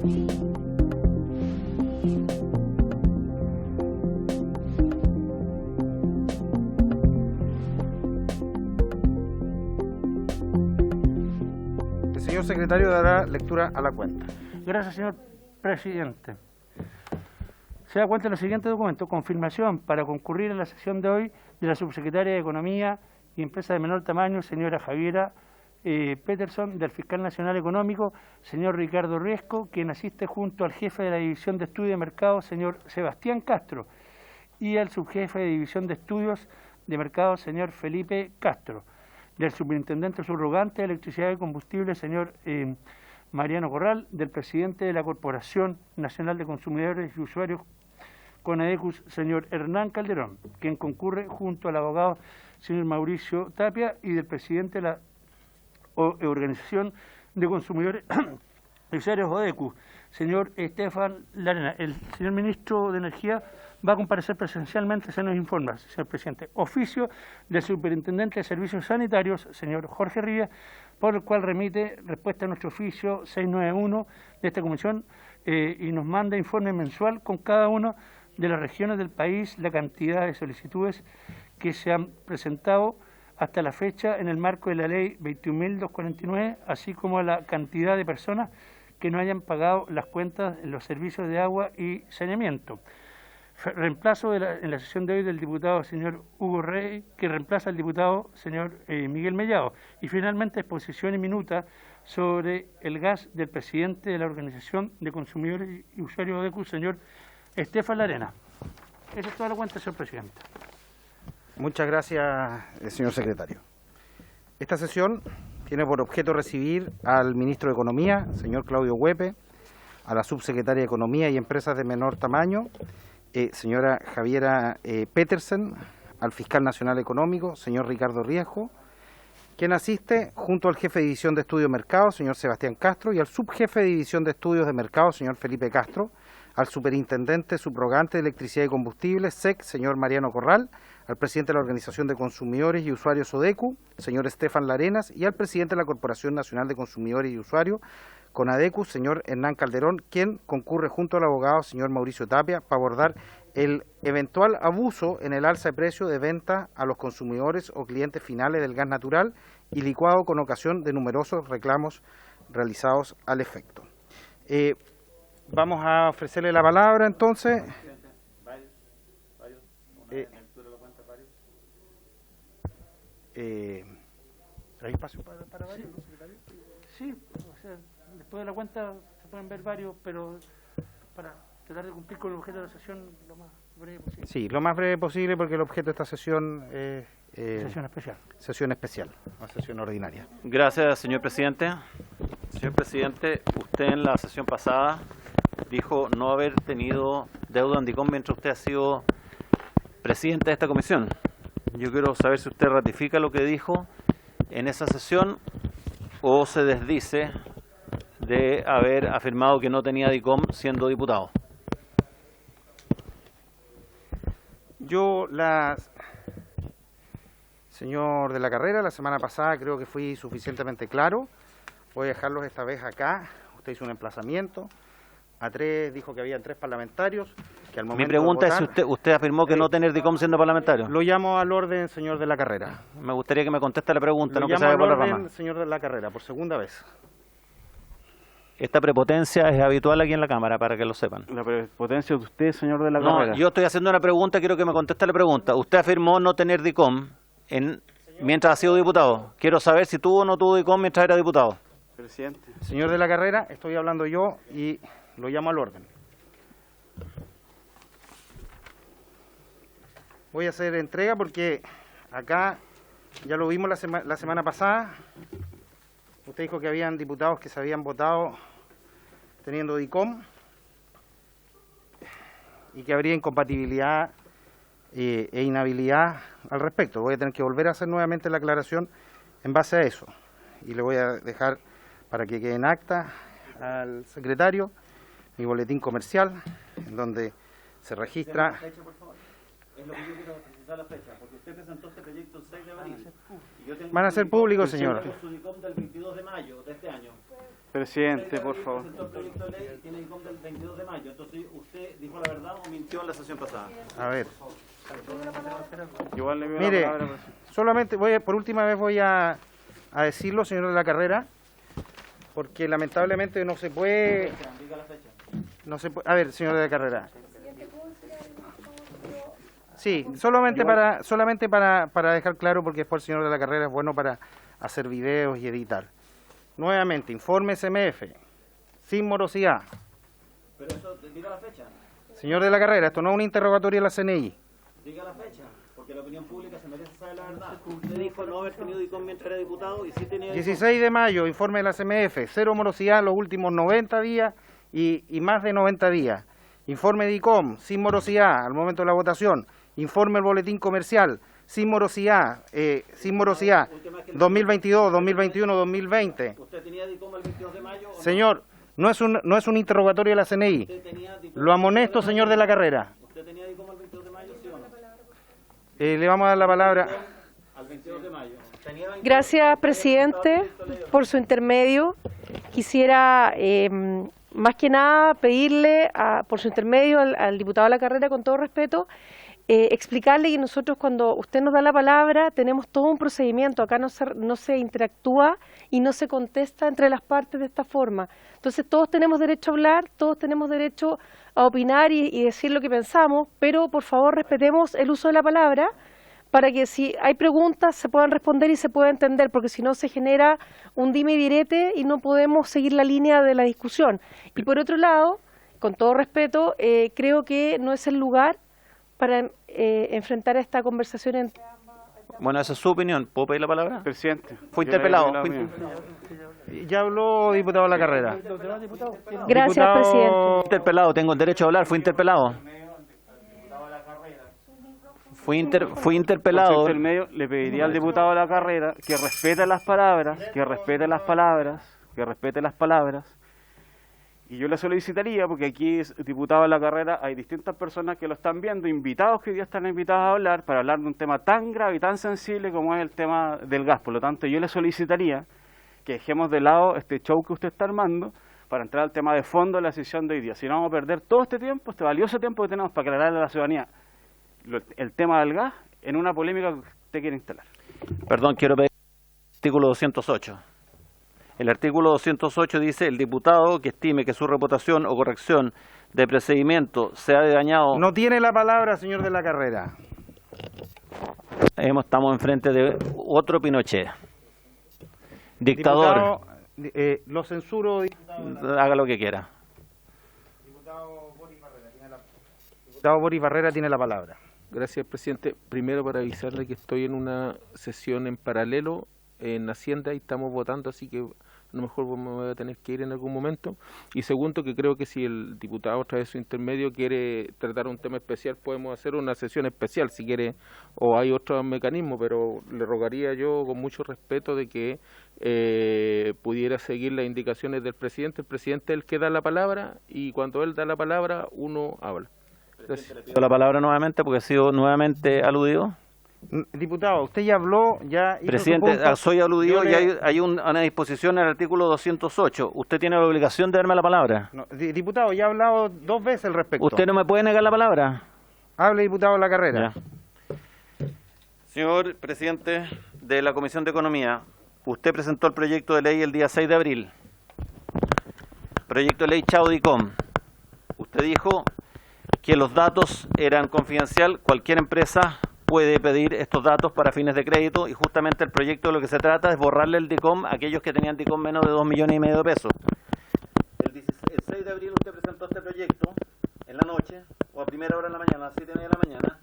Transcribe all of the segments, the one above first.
El señor secretario dará lectura a la cuenta. Gracias, señor presidente. Se da cuenta de lo siguiente documento: confirmación para concurrir a la sesión de hoy de la subsecretaria de Economía y Empresa de menor tamaño, señora Javiera Peterson, del Fiscal Nacional Económico, señor Ricardo Riesco, quien asiste junto al jefe de la División de Estudios de Mercado, señor Sebastián Castro, y al subjefe de División de Estudios de Mercado, señor Felipe Castro, del superintendente subrogante de Electricidad y Combustible, señor Mariano Corral, del presidente de la Corporación Nacional de Consumidores y Usuarios CONADECUS, señor Hernán Calderón, quien concurre junto al abogado señor Mauricio Tapia, y del presidente de la Organización de Consumidores y Usuarios ODECU, señor Estefan Larena. El señor ministro de Energía va a comparecer presencialmente, se nos informa, señor presidente. Oficio del superintendente de Servicios Sanitarios, señor Jorge Rivas, por el cual remite respuesta a nuestro oficio 691 de esta comisión y nos manda informe mensual con cada una de las regiones del país, la cantidad de solicitudes que se han presentado hasta la fecha en el marco de la ley 21.249, así como la cantidad de personas que no hayan pagado las cuentas en los servicios de agua y saneamiento. Reemplazo en la sesión de hoy del diputado señor Hugo Rey, que reemplaza al diputado señor Miguel Mellado. Y finalmente exposición y minuta sobre el gas del presidente de la Organización de Consumidores y Usuarios ODECU, señor Estefan Larena. Esa es toda la cuenta, señor presidente. Muchas gracias, señor secretario. Esta sesión tiene por objeto recibir al ministro de Economía, señor Claudio Huepe, a la subsecretaria de Economía y Empresas de menor tamaño, señora Javiera Peterson, al fiscal nacional económico, señor Ricardo Riesco, quien asiste junto al jefe de División de Estudios de Mercado, señor Sebastián Castro, y al subjefe de División de Estudios de Mercado, señor Felipe Castro, al superintendente subrogante de Electricidad y Combustible, SEC, señor Mariano Corral, al presidente de la Organización de Consumidores y Usuarios ODECU, señor Estefan Larenas, y al presidente de la Corporación Nacional de Consumidores y Usuarios CONADECUS, señor Hernán Calderón, quien concurre junto al abogado señor Mauricio Tapia para abordar el eventual abuso en el alza de precio de venta a los consumidores o clientes finales del gas natural y licuado con ocasión de numerosos reclamos realizados al efecto. Vamos a ofrecerle la palabra entonces. ¿Hay espacio para varios, secretario? Sí, o sea, después de la cuenta se pueden ver varios, pero para tratar de cumplir con el objeto de la sesión lo más breve posible. Sí, lo más breve posible, porque el objeto de esta sesión es sesión especial. Sesión especial, no sesión ordinaria. Gracias, señor presidente. Señor presidente, usted en la sesión pasada dijo no haber tenido deuda Andicom mientras usted ha sido presidente de esta comisión. Yo quiero saber si usted ratifica lo que dijo en esa sesión o se desdice de haber afirmado que no tenía DICOM siendo diputado. Yo, señor de la Carrera, la semana pasada creo que fui suficientemente claro. Voy a dejarlos esta vez acá. Usted hizo un emplazamiento. Dijo que habían 3 parlamentarios. Que al momento Mi pregunta de votar, es si usted afirmó que no tener DICOM siendo parlamentario. Lo llamo al orden, señor de la Carrera. Me gustaría que me conteste la pregunta, Lo no que llamo se vaya al por la orden, rama. señor de la Carrera, por segunda vez. Esta prepotencia es habitual aquí en la Cámara, para que lo sepan. La prepotencia de usted, señor de la No, Carrera. yo estoy haciendo una pregunta, quiero que me conteste la pregunta. Usted afirmó no tener DICOM mientras ha sido diputado. Quiero saber si tuvo o no tuvo DICOM mientras era diputado. Presidente. Señor de la Carrera, estoy hablando yo y lo llamo al orden. Voy a hacer entrega porque acá ya lo vimos la semana pasada. Usted dijo que habían diputados que se habían votado teniendo DICOM y que habría incompatibilidad e inhabilidad al respecto. Voy a tener que volver a hacer nuevamente la aclaración en base a eso. Y le voy a dejar para que quede en acta al secretario mi boletín comercial, en donde se registra. Es lo que yo quiero precisar la fecha, porque usted presentó este proyecto el 6 de abril. Van a ser públicos, señor. Su DICOM del 22 de mayo de este año. Presidente, por favor. El proyecto de ley tiene DICOM del 22 de mayo, entonces usted dijo la verdad o mintió en la sesión pasada. A ver, Igual le pido mire, la palabra, presidente. solamente por última vez voy a decirlo, señor de la Carrera, porque lamentablemente no se puede... a ver, señor de la Carrera. Sí, solamente para dejar claro, porque después el señor de la Carrera es bueno para hacer videos y editar. Nuevamente, informe SMF, sin morosidad. Pero eso, diga la fecha. Señor de la Carrera, esto no es un interrogatorio de la CNI. Diga la fecha, porque la opinión pública se merece saber la verdad. Usted dijo no haber tenido DICOM mientras era diputado y sí tenía DICOM. 16 de mayo, informe de la CMF, cero morosidad los últimos 90 días y más de 90 días. Informe de DICOM, sin morosidad al momento de la votación. Informe del boletín comercial, sin morosidad, 2022, 2021, 2020. ¿Usted tenía DICOM el 22 de mayo? Señor, no es un interrogatorio de la CNI. Lo amonesto, señor de la Carrera. ¿Usted tenía DICOM el 22 de mayo, sí o no? Le vamos a dar la palabra. Al 22 de mayo. Gracias, presidente, por su intermedio. Quisiera, más que nada, pedirle, por su intermedio, al diputado de la Carrera, con todo respeto, explicarle que nosotros, cuando usted nos da la palabra, tenemos todo un procedimiento. Acá no se interactúa y no se contesta entre las partes de esta forma. Entonces, todos tenemos derecho a hablar, todos tenemos derecho a opinar y decir lo que pensamos, pero por favor respetemos el uso de la palabra para que si hay preguntas se puedan responder y se pueda entender, porque si no se genera un dime y direte y no podemos seguir la línea de la discusión. Y por otro lado, con todo respeto, creo que no es el lugar para enfrentar esta conversación entre... Bueno, esa es su opinión. ¿Puedo pedir la palabra? Presidente. Fue yo le interpelado. pido la Fue opinión. Ya habló diputado de la Carrera. Gracias, Diputado- presidente. Interpelado, tengo el derecho a hablar. Fui interpelado. Fui Por su interpelado. intermedio, le pediría al diputado de la Carrera que respete las palabras, y yo le solicitaría, porque aquí diputado de la Carrera, hay distintas personas que lo están viendo, invitados que hoy día están invitados a hablar, para hablar de un tema tan grave y tan sensible como es el tema del gas. Por lo tanto, yo le solicitaría que dejemos de lado este show que usted está armando para entrar al tema de fondo de la sesión de hoy día. Si no, vamos a perder todo este tiempo, este valioso tiempo que tenemos para aclararle a la ciudadanía el tema del gas en una polémica que usted quiere instalar. Perdón, quiero pedir el artículo 208. El artículo 208 dice: el diputado que estime que su reputación o corrección de procedimiento se ha dañado. No tiene la palabra, señor de la Carrera. Estamos enfrente de otro Pinochet. Dictador. Diputado, lo censuro. Haga lo que quiera. Diputado Boris Barrera tiene la palabra. Gracias, presidente. Primero, para avisarle que estoy en una sesión en paralelo en Hacienda y estamos votando, así que a lo mejor me voy a tener que ir en algún momento. Y segundo, que creo que si el diputado, a través de su intermedio, quiere tratar un tema especial, podemos hacer una sesión especial, si quiere, o hay otro mecanismo, pero le rogaría yo, con mucho respeto, de que pudiera seguir las indicaciones del presidente. El presidente es el que da la palabra y cuando él da la palabra, uno habla. Gracias. Pido la palabra nuevamente porque he sido nuevamente aludido. Diputado, usted ya habló, ya hizo Presidente, su punto. soy aludido Yo y le- hay una disposición en el artículo 208. Usted tiene la obligación de darme la palabra. No, diputado, ya ha hablado 2 veces al respecto. Usted no me puede negar la palabra. Hable, diputado de la Carrera. Ya. Señor presidente de la Comisión de Economía, usted presentó el proyecto de ley el día 6 de abril. Proyecto de ley Chao-Dicom. Usted dijo que los datos eran confidencial, cualquier empresa puede pedir estos datos para fines de crédito y justamente el proyecto de lo que se trata es borrarle el DICOM a aquellos que tenían DICOM menos de 2,5 millones de pesos. El 6 de abril usted presentó este proyecto en la noche o a primera hora de la mañana, a las 7:30 de la mañana,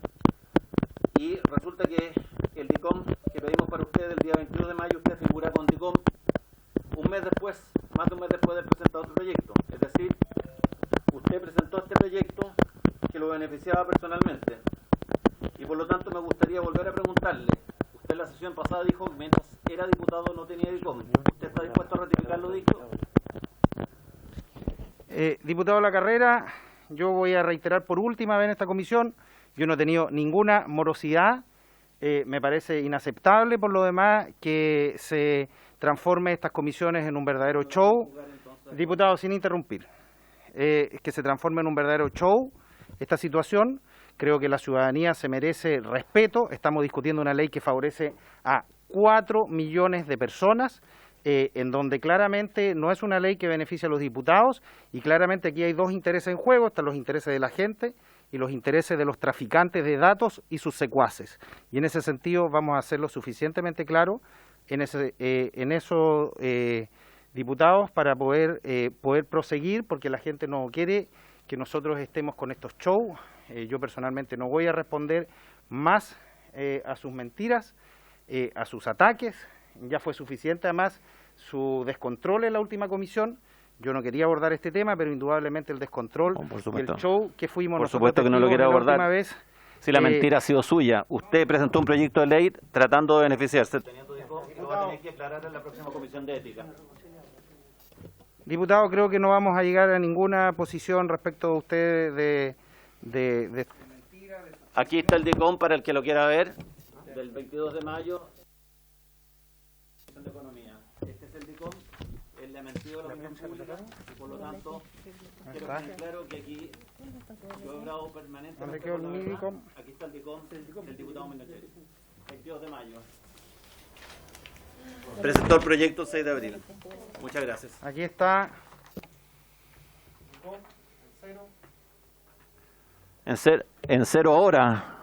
y resulta que el DICOM que pedimos para usted el día 22 de mayo, usted figura con DICOM un mes después, más de un mes después de presentar otro proyecto. Es decir, usted presentó este proyecto que lo beneficiaba personalmente. Y por lo tanto me gustaría volver a preguntarle. Usted en la sesión pasada dijo que mientras era diputado no tenía DICOM. ¿Usted está dispuesto a ratificar lo dicho? Diputado de la Carrera, yo voy a reiterar por última vez en esta comisión, yo no he tenido ninguna morosidad. Me parece inaceptable, por lo demás, que se transforme estas comisiones en un verdadero show. Diputado, sin interrumpir, que se transforme en un verdadero show esta situación. Creo que la ciudadanía se merece respeto. Estamos discutiendo una ley que favorece a 4 millones de personas, en donde claramente no es una ley que beneficia a los diputados, y claramente aquí hay dos intereses en juego. Están los intereses de la gente y los intereses de los traficantes de datos y sus secuaces. Y en ese sentido vamos a hacerlo suficientemente claro en eso, diputados, para poder proseguir, porque la gente no quiere que nosotros estemos con estos shows. Yo personalmente no voy a responder más a sus mentiras, a sus ataques. Ya fue suficiente además su descontrol en la última comisión. Yo no quería abordar este tema, pero indudablemente el descontrol y el show que fuimos Por nosotros supuesto que no lo quiero testigos la abordar. última vez. Si la mentira ha sido suya, usted presentó un proyecto de ley tratando de beneficiarse. Teniendo dijo que lo va a tener que aclarar en la próxima comisión de ética. Diputado, creo que no vamos a llegar a ninguna posición respecto a usted de... Aquí está el DICOM para el que lo quiera ver, del 22 de mayo. De Economía. Este es el DICOM, él le ha mentido a la opinión pública y por lo tanto quiero tener claro que aquí yo he hablado permanentemente. ¿Dónde quedó con la el verdad. DICOM? Aquí está el DICOM del diputado Menocheri. 22 de mayo. Presentó el proyecto 6 de abril. Muchas gracias. Aquí está. En cero ahora.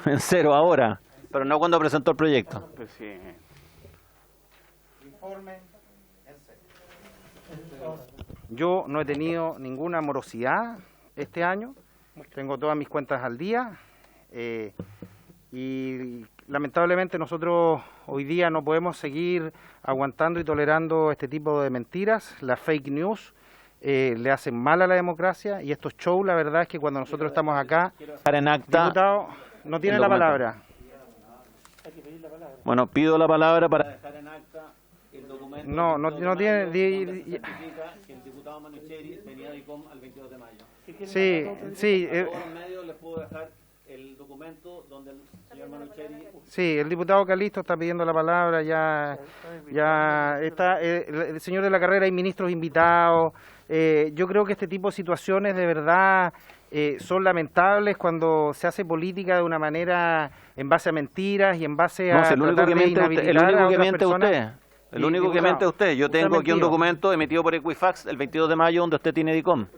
En cero ahora. Pero no cuando presentó el proyecto. Pues sí. Yo no he tenido ninguna morosidad este año. Tengo todas mis cuentas al día. Y lamentablemente nosotros hoy día no podemos seguir aguantando y tolerando este tipo de mentiras. Las fake news le hacen mal a la democracia, y estos shows, la verdad es que cuando nosotros estamos acá, Dejar en acta. diputado, no tiene el la documento. palabra. Bueno, pido la palabra para dejar en acta el documento. No tiene... Certifica que el diputado Manocheri tenía DICOM al 22 de mayo. Sí, A todos los medios les puedo dejar el documento donde el señor Manocheri... sí, el diputado Calisto está pidiendo la palabra, ya está, el señor de la Carrera, hay ministros invitados. Yo creo que este tipo de situaciones de verdad son lamentables cuando se hace política de una manera en base a mentiras y en base a No, si el único tratar que de miente usted, el inhabilitar único a que otras miente personas. usted. El único que Diputado, miente es usted. Yo usted ha tengo aquí un mentido. documento emitido por Equifax el 22 de mayo donde usted tiene DICOM. Sí,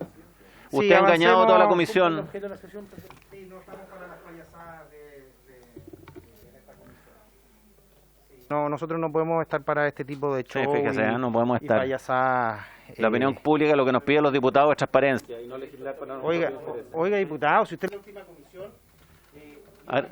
Usted ha engañado a toda la avancemos. comisión. Sí, no estamos para las payasadas de esta comisión. No, nosotros no podemos estar para este tipo de show fíjese, no podemos y estar. payasadas. La opinión pública lo que nos pide los diputados es transparencia. Oiga, diputado, si usted... A ver.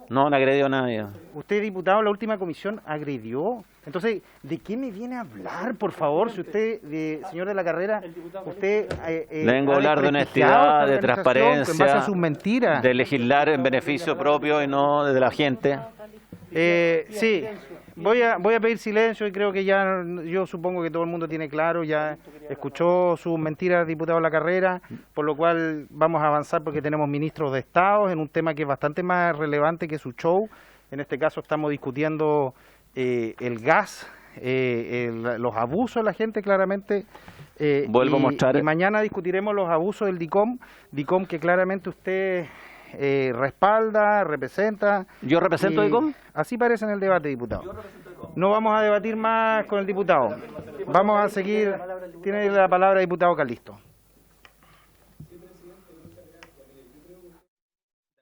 No agredió a nadie. Usted, diputado, en la última comisión agredió. Entonces, ¿de qué me viene a hablar, por favor? Si usted, señor de la Carrera, usted... Le vengo a ha hablar de desprestigiado honestidad, esta de organización transparencia, en base a sus mentiras. de legislar en beneficio propio y no de la gente. Sí, voy a pedir silencio, y creo que ya, yo supongo que todo el mundo tiene claro, ya escuchó sus mentiras, diputado de la Carrera, por lo cual vamos a avanzar porque tenemos ministros de Estado en un tema que es bastante más relevante que su show. En este caso estamos discutiendo el gas, los abusos de la gente, claramente. Vuelvo a mostrar. Y mañana discutiremos los abusos del DICOM que claramente usted respalda, representa. ¿Yo represento DICOM? Así parece en el debate, diputado. No vamos a debatir más con el diputado. Vamos a seguir. Tiene la palabra diputado Calisto. De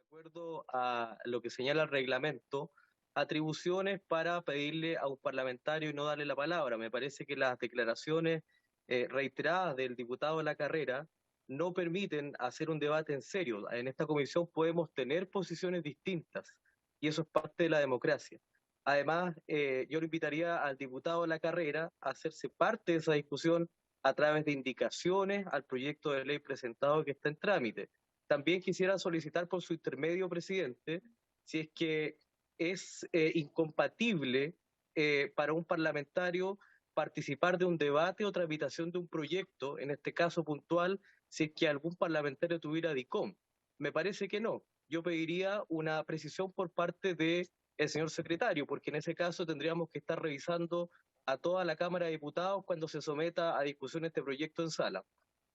acuerdo a lo que señala el reglamento, atribuciones para pedirle a un parlamentario y no darle la palabra. Me parece que las declaraciones reiteradas del diputado de la Carrera no permiten hacer un debate en serio. En esta comisión podemos tener posiciones distintas y eso es parte de la democracia. Además, yo le invitaría al diputado de la Carrera a hacerse parte de esa discusión a través de indicaciones al proyecto de ley presentado que está en trámite. También quisiera solicitar por su intermedio, presidente, si es que es incompatible para un parlamentario participar de un debate o tramitación de un proyecto, en este caso puntual, si es que algún parlamentario tuviera DICOM. Me parece que no. Yo pediría una precisión por parte del señor secretario, porque en ese caso tendríamos que estar revisando a toda la Cámara de Diputados cuando se someta a discusión este proyecto en sala.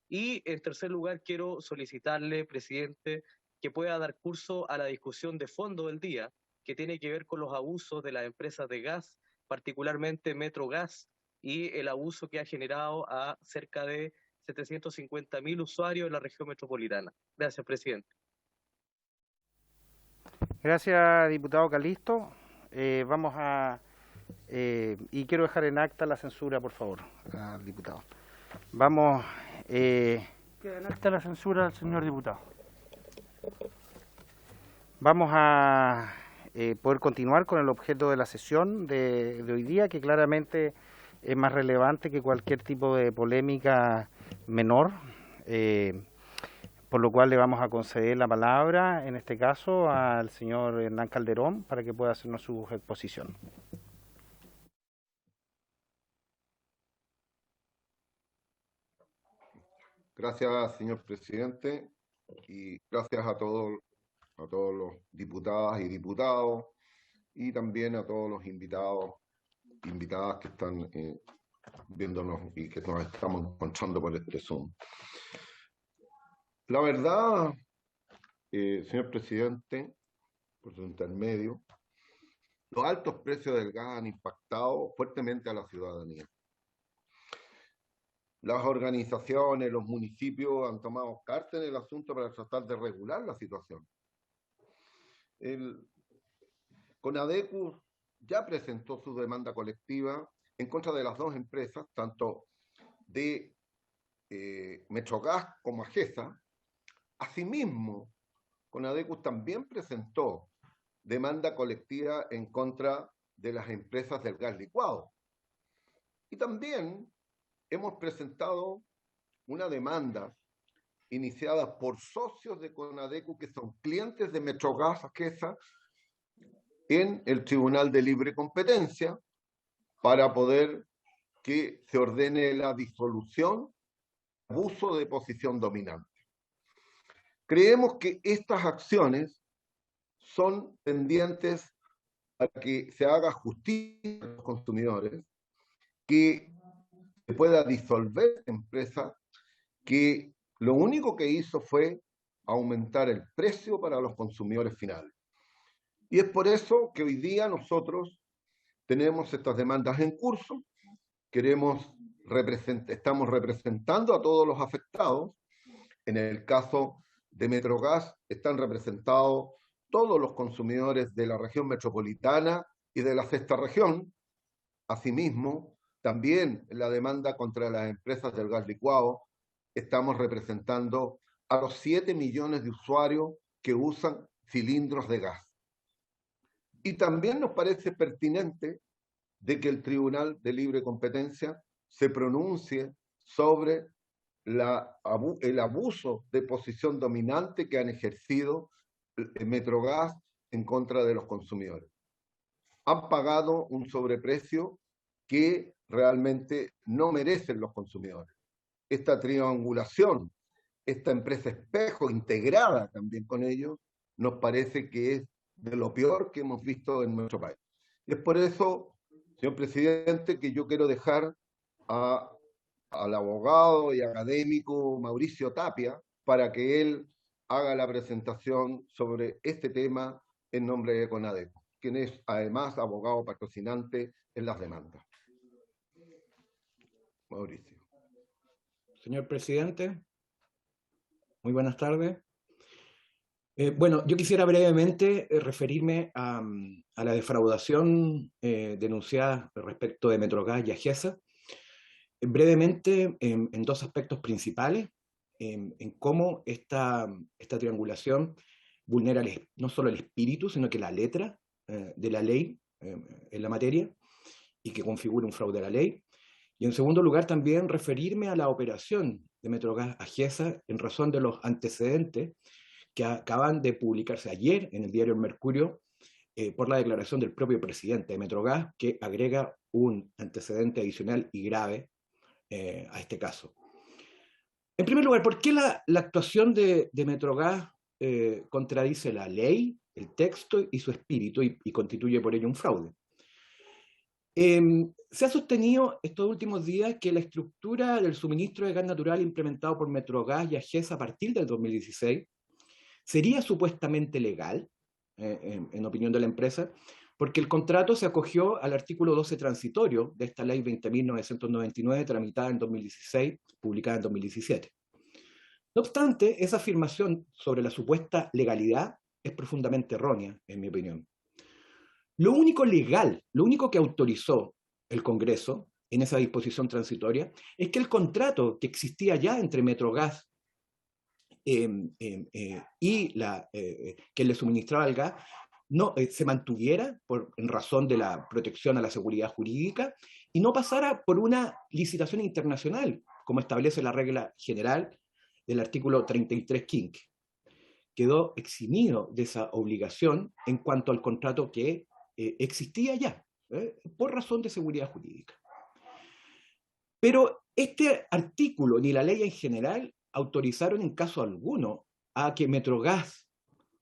Y en tercer lugar, quiero solicitarle, presidente, que pueda dar curso a la discusión de fondo del día, que tiene que ver con los abusos de las empresas de gas, particularmente Metrogas, y el abuso que ha generado a cerca de 750.000 usuarios en la región metropolitana. Gracias, presidente. Gracias, diputado Calisto. Vamos a... y quiero dejar en acta la censura, por favor, al diputado. Vamos... Queda en acta la censura al señor diputado. Vamos a poder continuar con el objeto de la sesión de hoy día, que claramente es más relevante que cualquier tipo de polémica menor, por lo cual le vamos a conceder la palabra, en este caso, al señor Hernán Calderón, para que pueda hacernos su exposición. Gracias, señor presidente, y gracias a todos los diputadas y diputados, y también a todos los invitados, invitadas que están viéndonos y que nos estamos encontrando por este Zoom. La verdad, señor presidente, por su intermedio, los altos precios del gas han impactado fuertemente a la ciudadanía. Las organizaciones, los municipios han tomado carta en el asunto para tratar de regular la situación. CONADECU ya presentó su demanda colectiva en contra de las dos empresas, tanto de Metrogas como AGESA. Asimismo, CONADECU también presentó demanda colectiva en contra de las empresas del gas licuado. Y también hemos presentado una demanda iniciada por socios de CONADECU que son clientes de Metrogas AGESA en el Tribunal de Libre Competencia para poder que se ordene la disolución, abuso de posición dominante. Creemos que estas acciones son tendientes a que se haga justicia a los consumidores, que se pueda disolver empresa que lo único que hizo fue aumentar el precio para los consumidores finales. Y es por eso que hoy día nosotros tenemos estas demandas en curso, estamos representando a todos los afectados. En el caso de Metrogas están representados todos los consumidores de la región metropolitana y de la sexta región. Asimismo, también en la demanda contra las empresas del gas licuado estamos representando a los 7 millones de usuarios que usan cilindros de gas. Y también nos parece pertinente de que el Tribunal de Libre Competencia se pronuncie sobre el abuso de posición dominante que han ejercido Metrogas en contra de los consumidores. Han pagado un sobreprecio que realmente no merecen los consumidores. Esta triangulación, esta empresa espejo integrada también con ellos, nos parece que es de lo peor que hemos visto en nuestro país. Y es por eso, señor presidente, que yo quiero dejar al abogado y académico Mauricio Tapia para que él haga la presentación sobre este tema en nombre de CONADECU, quien es además abogado patrocinante en las demandas. Mauricio. Señor presidente, muy buenas tardes. Bueno, yo quisiera brevemente referirme a la defraudación denunciada respecto de Metrogas y AGESA. Brevemente, en dos aspectos principales, en cómo esta triangulación vulnera no solo el espíritu, sino que la letra de la ley en la materia, y que configura un fraude a la ley. Y en segundo lugar, también referirme a la operación de Metrogas AGESA en razón de los antecedentes que acaban de publicarse ayer en el diario El Mercurio por la declaración del propio presidente de Metrogas, que agrega un antecedente adicional y grave a este caso. En primer lugar, ¿por qué la actuación de Metrogas contradice la ley, el texto y su espíritu y constituye por ello un fraude? Se ha sostenido estos últimos días que la estructura del suministro de gas natural implementado por Metrogas y AGESA a partir del 2016 sería supuestamente legal, en opinión de la empresa, porque el contrato se acogió al artículo 12 transitorio de esta ley 20.999, tramitada en 2016, publicada en 2017. No obstante, esa afirmación sobre la supuesta legalidad es profundamente errónea, en mi opinión. Lo único legal, lo único que autorizó el Congreso en esa disposición transitoria es que el contrato que existía ya entre Metrogas y quien le suministraba el gas no se mantuviera en razón de la protección a la seguridad jurídica y no pasara por una licitación internacional, como establece la regla general del artículo 33 quinque. Quedó eximido de esa obligación en cuanto al contrato que existía ya, por razón de seguridad jurídica. Pero este artículo ni la ley en general autorizaron en caso alguno a que Metrogas,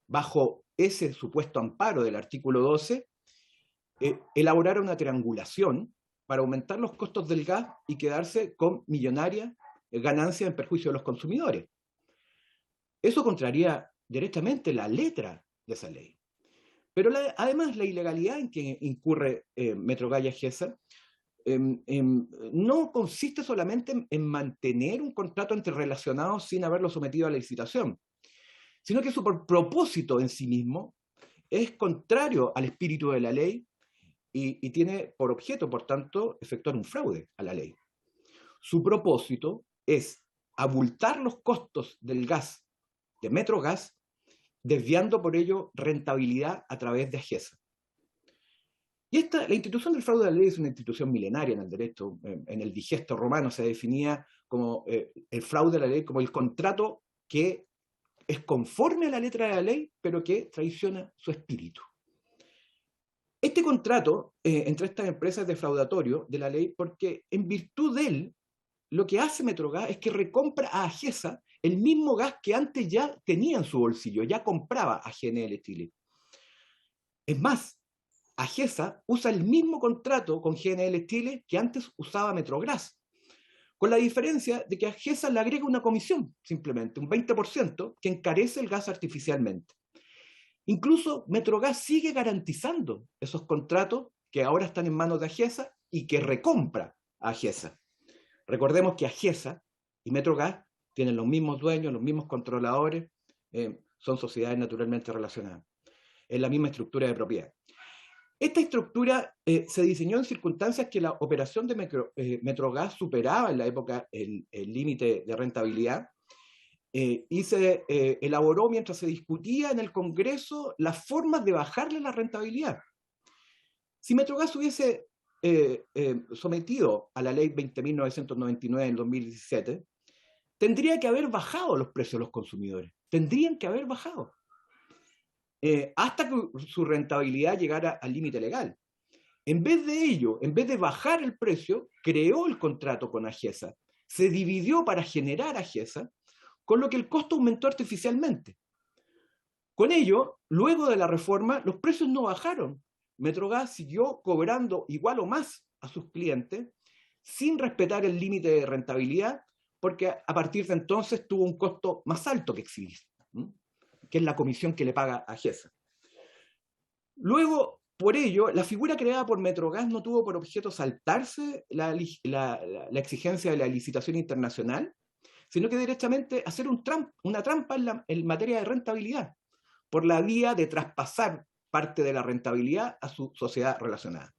bajo ese supuesto amparo del artículo 12, elaborara una triangulación para aumentar los costos del gas y quedarse con millonarias ganancias en perjuicio de los consumidores. Eso contraría directamente la letra de esa ley. Pero además la ilegalidad en que incurre Metrogas y AGESA no consiste solamente en mantener un contrato entre relacionados sin haberlo sometido a la licitación, sino que su propósito en sí mismo es contrario al espíritu de la ley y tiene por objeto, por tanto, efectuar un fraude a la ley. Su propósito es abultar los costos del gas de Metrogas, desviando por ello rentabilidad a través de AGESA. Y la institución del fraude de la ley es una institución milenaria en el derecho. En el digesto romano se definía como el fraude de la ley como el contrato que es conforme a la letra de la ley, pero que traiciona su espíritu. Este contrato entre estas empresas es defraudatorio de la ley porque en virtud de él, lo que hace Metrogas es que recompra a AGESA el mismo gas que antes ya tenía en su bolsillo, ya compraba a GNL Chile. Es más, AGESA usa el mismo contrato con GNL Chile que antes usaba Metrogas, con la diferencia de que AGESA le agrega una comisión, simplemente, un 20%, que encarece el gas artificialmente. Incluso Metrogas sigue garantizando esos contratos que ahora están en manos de AGESA y que recompra a AGESA. Recordemos que AGESA y Metrogas tienen los mismos dueños, los mismos controladores, son sociedades naturalmente relacionadas. Es la misma estructura de propiedad. Esta estructura se diseñó en circunstancias que la operación de Metrogas superaba en la época el límite de rentabilidad y se elaboró mientras se discutía en el Congreso las formas de bajarle la rentabilidad. Si Metrogas hubiese sometido a la ley 20.999 en 2017, tendría que haber bajado los precios de los consumidores. Tendrían que haber bajado. Hasta que su rentabilidad llegara al límite legal. En vez de ello, en vez de bajar el precio, creó el contrato con AGESA. Se dividió para generar AGESA, con lo que el costo aumentó artificialmente. Con ello, luego de la reforma, los precios no bajaron. Metrogas siguió cobrando igual o más a sus clientes, sin respetar el límite de rentabilidad, porque a partir de entonces tuvo un costo más alto que exhibir, que es la comisión que le paga a AGESA. Luego, por ello, la figura creada por Metrogas no tuvo por objeto saltarse la exigencia de la licitación internacional, sino que directamente hacer una trampa en materia de rentabilidad, por la vía de traspasar parte de la rentabilidad a su sociedad relacionada.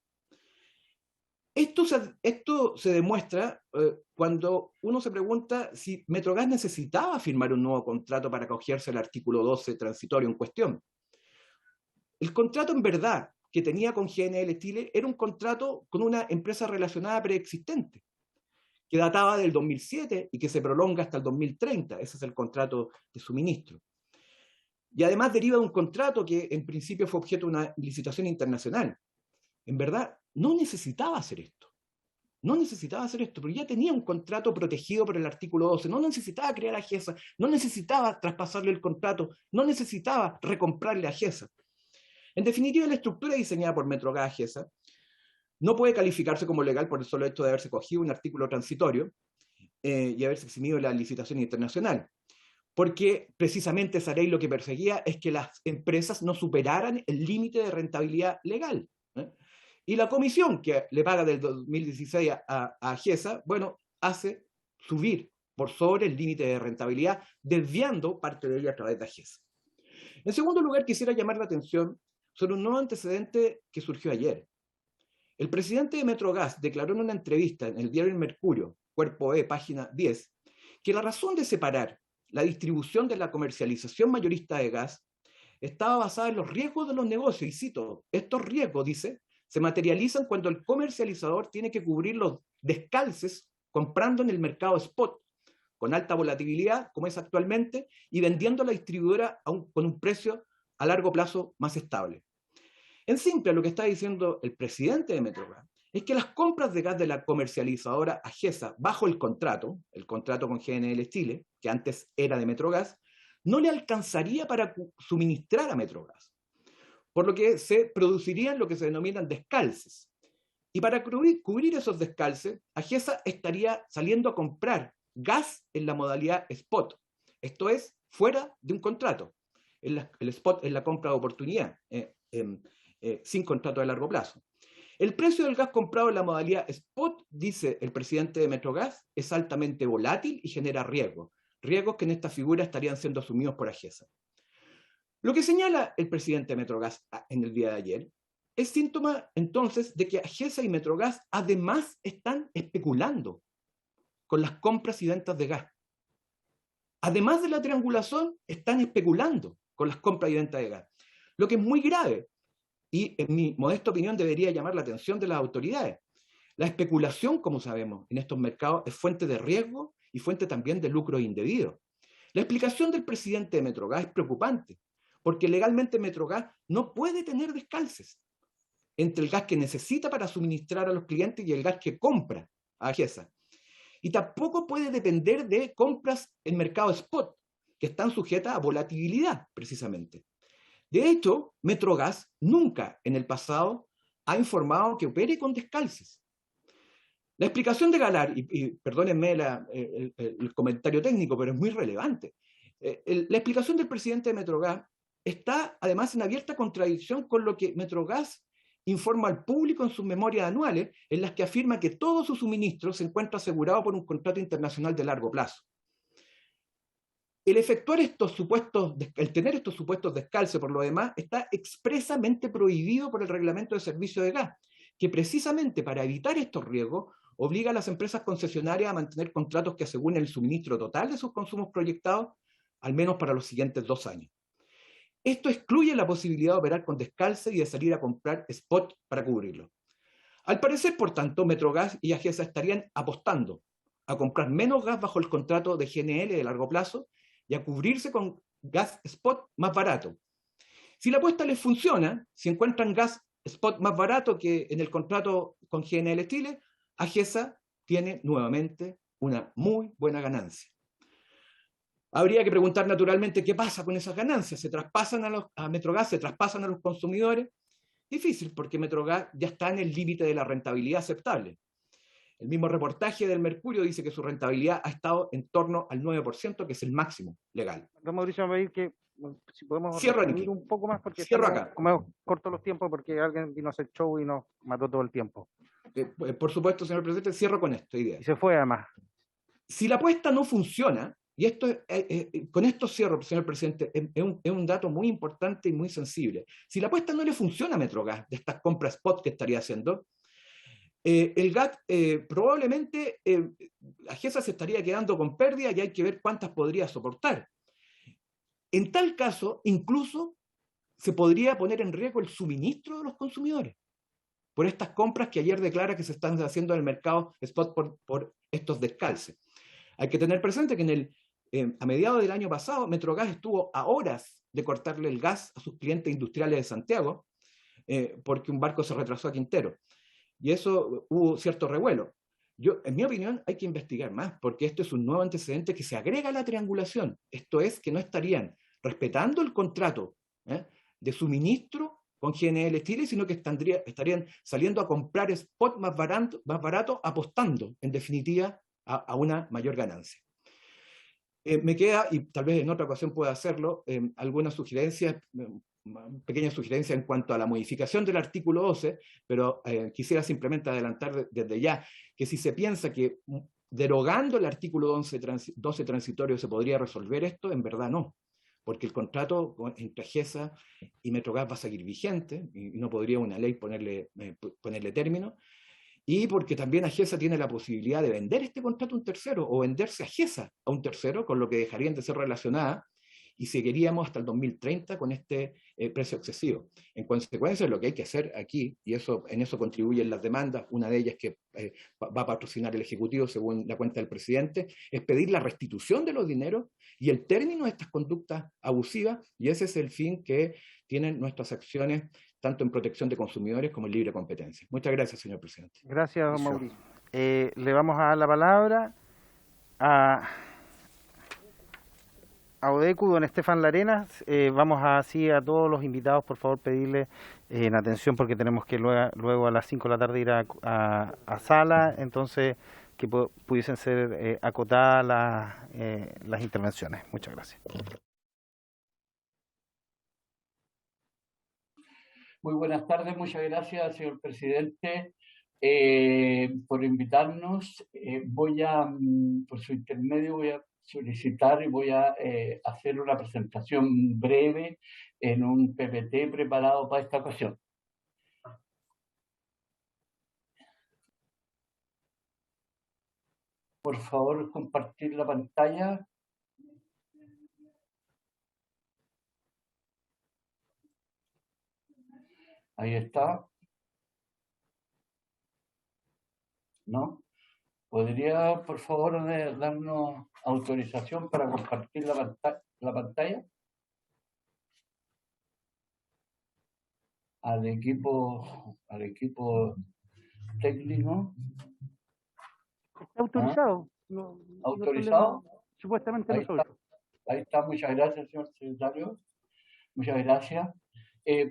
Esto se demuestra cuando uno se pregunta si Metrogas necesitaba firmar un nuevo contrato para acogerse al artículo 12 transitorio en cuestión. El contrato en verdad que tenía con GNL Chile era un contrato con una empresa relacionada preexistente, que databa del 2007 y que se prolonga hasta el 2030. Ese es el contrato de suministro. Y además deriva de un contrato que en principio fue objeto de una licitación internacional. En verdad, no necesitaba hacer esto. No necesitaba hacer esto, porque ya tenía un contrato protegido por el artículo 12. No necesitaba crear AGESA, no necesitaba traspasarle el contrato, no necesitaba recomprarle a AGESA. En definitiva, la estructura diseñada por Metrogas AGESA no puede calificarse como legal por el solo hecho de haberse cogido un artículo transitorio y haberse eximido la licitación internacional. Porque precisamente esa ley lo que perseguía es que las empresas no superaran el límite de rentabilidad legal. Y la comisión que le paga del 2016 a AGESA, bueno, hace subir por sobre el límite de rentabilidad, desviando parte de ella a través de AGESA. En segundo lugar, quisiera llamar la atención sobre un nuevo antecedente que surgió ayer. El presidente de Metrogas declaró en una entrevista en el diario El Mercurio, cuerpo E, página 10, que la razón de separar la distribución de la comercialización mayorista de gas estaba basada en los riesgos de los negocios, y cito, estos riesgos, dice, se materializan cuando el comercializador tiene que cubrir los descalces comprando en el mercado spot, con alta volatilidad, como es actualmente, y vendiendo a la distribuidora con un precio a largo plazo más estable. En simple, lo que está diciendo el presidente de Metrogas es que las compras de gas de la comercializadora AGESA bajo el contrato con GNL Chile, que antes era de Metrogas, no le alcanzaría para suministrar a Metrogas, por lo que se producirían lo que se denominan descalces. Y para cubrir esos descalces, AGESA estaría saliendo a comprar gas en la modalidad spot, esto es, fuera de un contrato. El spot es la compra de oportunidad, sin contrato de largo plazo. El precio del gas comprado en la modalidad spot, dice el presidente de Metrogas, es altamente volátil y genera riesgos que en esta figura estarían siendo asumidos por AGESA. Lo que señala el presidente de Metrogas en el día de ayer es síntoma entonces de que AGESA y Metrogas además están especulando con las compras y ventas de gas. Además de la triangulación, están especulando con las compras y ventas de gas, lo que es muy grave. Y en mi modesta opinión debería llamar la atención de las autoridades. La especulación, como sabemos, en estos mercados es fuente de riesgo y fuente también de lucro indebido. La explicación del presidente de Metrogas es preocupante, porque legalmente Metrogas no puede tener descalces entre el gas que necesita para suministrar a los clientes y el gas que compra a AGESA. Y tampoco puede depender de compras en mercado spot, que están sujetas a volatilidad, precisamente. De hecho, Metrogas nunca en el pasado ha informado que opere con descalces. La explicación de Galar, y perdónenme el comentario técnico, pero es muy relevante, la explicación del presidente de Metrogas está además en abierta contradicción con lo que Metrogas informa al público en sus memorias anuales, en las que afirma que todo su suministro se encuentra asegurado por un contrato internacional de largo plazo. El tener estos supuestos descalces, por lo demás, está expresamente prohibido por el Reglamento de Servicio de Gas, que precisamente para evitar estos riesgos obliga a las empresas concesionarias a mantener contratos que aseguren el suministro total de sus consumos proyectados, al menos para los siguientes 2 años. Esto excluye la posibilidad de operar con descalce y de salir a comprar spot para cubrirlo. Al parecer, por tanto, Metrogas y AGESA estarían apostando a comprar menos gas bajo el contrato de GNL de largo plazo y a cubrirse con gas spot más barato. Si la apuesta les funciona, si encuentran gas spot más barato que en el contrato con GNL Chile, AGESA tiene nuevamente una muy buena ganancia. Habría que preguntar naturalmente qué pasa con esas ganancias. ¿Se traspasan a Metrogas? ¿Se traspasan a los consumidores? Difícil, porque Metrogas ya está en el límite de la rentabilidad aceptable. El mismo reportaje del Mercurio dice que su rentabilidad ha estado en torno al 9%, que es el máximo legal. Don Mauricio, me voy a pedir que si podemos Cierro resumir un poco más, porque Cierro acá. como corto los tiempos, porque alguien vino a hacer show y nos mató todo el tiempo. Por supuesto, señor presidente, cierro con esta idea. Y se fue además. Si la apuesta no funciona, y esto con esto cierro, señor presidente, es un dato muy importante y muy sensible. Si la apuesta no le funciona a Metrogas, de estas compras spot que estaría haciendo, el GAT probablemente AGESA se estaría quedando con pérdida y hay que ver cuántas podría soportar. En tal caso, incluso se podría poner en riesgo el suministro de los consumidores por estas compras que ayer declara que se están haciendo en el mercado spot por estos descalces. Hay que tener presente que a mediados del año pasado, Metrogas estuvo a horas de cortarle el gas a sus clientes industriales de Santiago porque un barco se retrasó a Quintero. Y eso hubo cierto revuelo. En mi opinión, hay que investigar más, porque esto es un nuevo antecedente que se agrega a la triangulación. Esto es que no estarían respetando el contrato de suministro con GNL Chile, sino que estarían saliendo a comprar spot más barato, apostando, en definitiva, a una mayor ganancia. Me queda, y tal vez en otra ocasión pueda hacerlo, algunas sugerencias, pequeñas sugerencias en cuanto a la modificación del artículo 12, pero quisiera simplemente adelantar desde ya que si se piensa que derogando el artículo 12 transitorio se podría resolver esto, en verdad no, porque el contrato entre GESA y Metrogas va a seguir vigente y no podría una ley ponerle término, y porque también AGESA tiene la posibilidad de vender este contrato a un tercero o venderse a GESA a un tercero, con lo que dejarían de ser relacionadas y seguiríamos hasta el 2030 con este precio excesivo. En consecuencia, lo que hay que hacer aquí, y en eso contribuyen las demandas, una de ellas que va a patrocinar el Ejecutivo según la cuenta del presidente, es pedir la restitución de los dineros y el término de estas conductas abusivas, y ese es el fin que tienen nuestras acciones, tanto en protección de consumidores como en libre competencia. Muchas gracias, señor presidente. Gracias, don Mauricio. Le vamos a dar la palabra a Odecu, don Estefan Larenas. Vamos así a todos los invitados, por favor, pedirle atención porque tenemos que luego a las 5 de la tarde ir a sala, entonces que pudiesen ser acotadas las intervenciones. Muchas gracias. Muy buenas tardes, muchas gracias, señor presidente, por invitarnos. Por su intermedio, voy a solicitar y voy a hacer una presentación breve en un PPT preparado para esta ocasión. Por favor, compartir la pantalla. Ahí está. ¿No? ¿Podría, por favor, darnos autorización para compartir la pantalla? Al equipo técnico. Está autorizado. ¿Autorizado? Supuestamente Ahí está. Ahí está. Muchas gracias, señor secretario. Muchas gracias.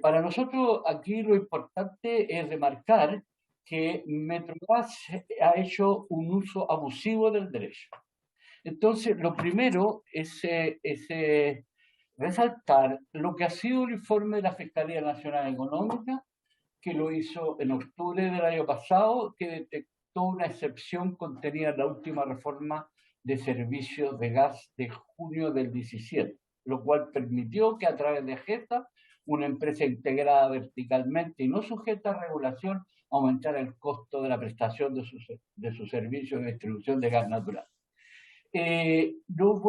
Para nosotros aquí lo importante es remarcar que Metrogas ha hecho un uso abusivo del derecho. Entonces, lo primero es resaltar lo que ha sido el informe de la Fiscalía Nacional Económica, que lo hizo en octubre del año pasado, que detectó una excepción contenida en la última reforma de servicios de gas de junio del 17, lo cual permitió que a través de GESA, una empresa integrada verticalmente y no sujeta a regulación, aumentar el costo de la prestación de su servicio de distribución de gas natural. Lo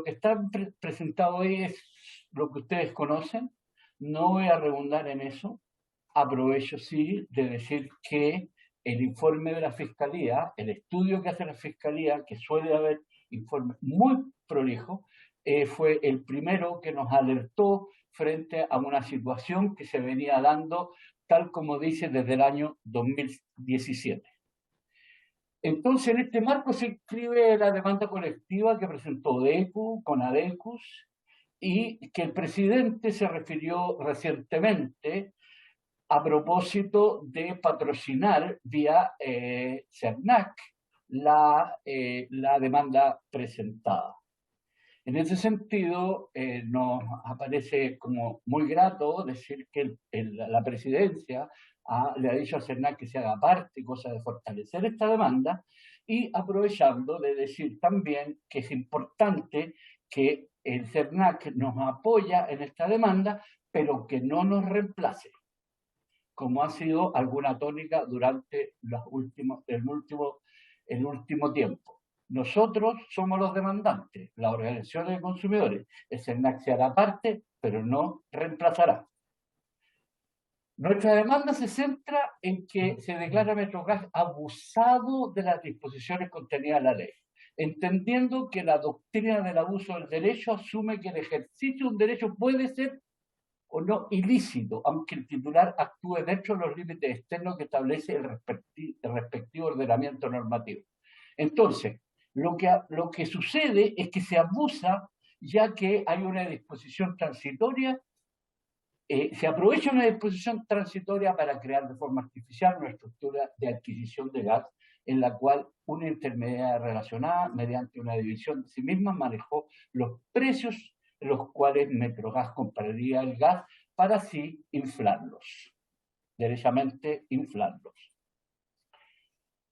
que está presentado hoy es lo que ustedes conocen, no voy a redundar en eso, aprovecho sí de decir que el informe de la Fiscalía, el estudio que hace la Fiscalía, que suele haber informes muy prolijos, fue el primero que nos alertó frente a una situación que se venía dando, tal como dice, desde el año 2017. Entonces, en este marco se inscribe la demanda colectiva que presentó Odecu con Adecus y que el presidente se refirió recientemente a propósito de patrocinar vía CERNAC la demanda presentada. En ese sentido, nos aparece como muy grato decir que la presidencia le ha dicho a CERNAC que se haga parte, cosa de fortalecer esta demanda, y aprovechando de decir también que es importante que el CERNAC nos apoya en esta demanda, pero que no nos reemplace, como ha sido alguna tónica durante el último tiempo. Nosotros somos los demandantes, las organizaciones de consumidores. El CERNAC se hará parte, pero no reemplazará. Nuestra demanda se centra en que se declara Metrogas abusado de las disposiciones contenidas en la ley, entendiendo que la doctrina del abuso del derecho asume que el ejercicio de un derecho puede ser o no ilícito, aunque el titular actúe dentro de los límites externos que establece el respectivo ordenamiento normativo. Entonces, lo que sucede es que se abusa ya que hay una disposición transitoria se aprovecha una disposición transitoria para crear de forma artificial una estructura de adquisición de gas en la cual una intermediaria relacionada, mediante una división de sí misma, manejó los precios en los cuales Metrogas compraría el gas para así inflarlos, derechamente inflarlos.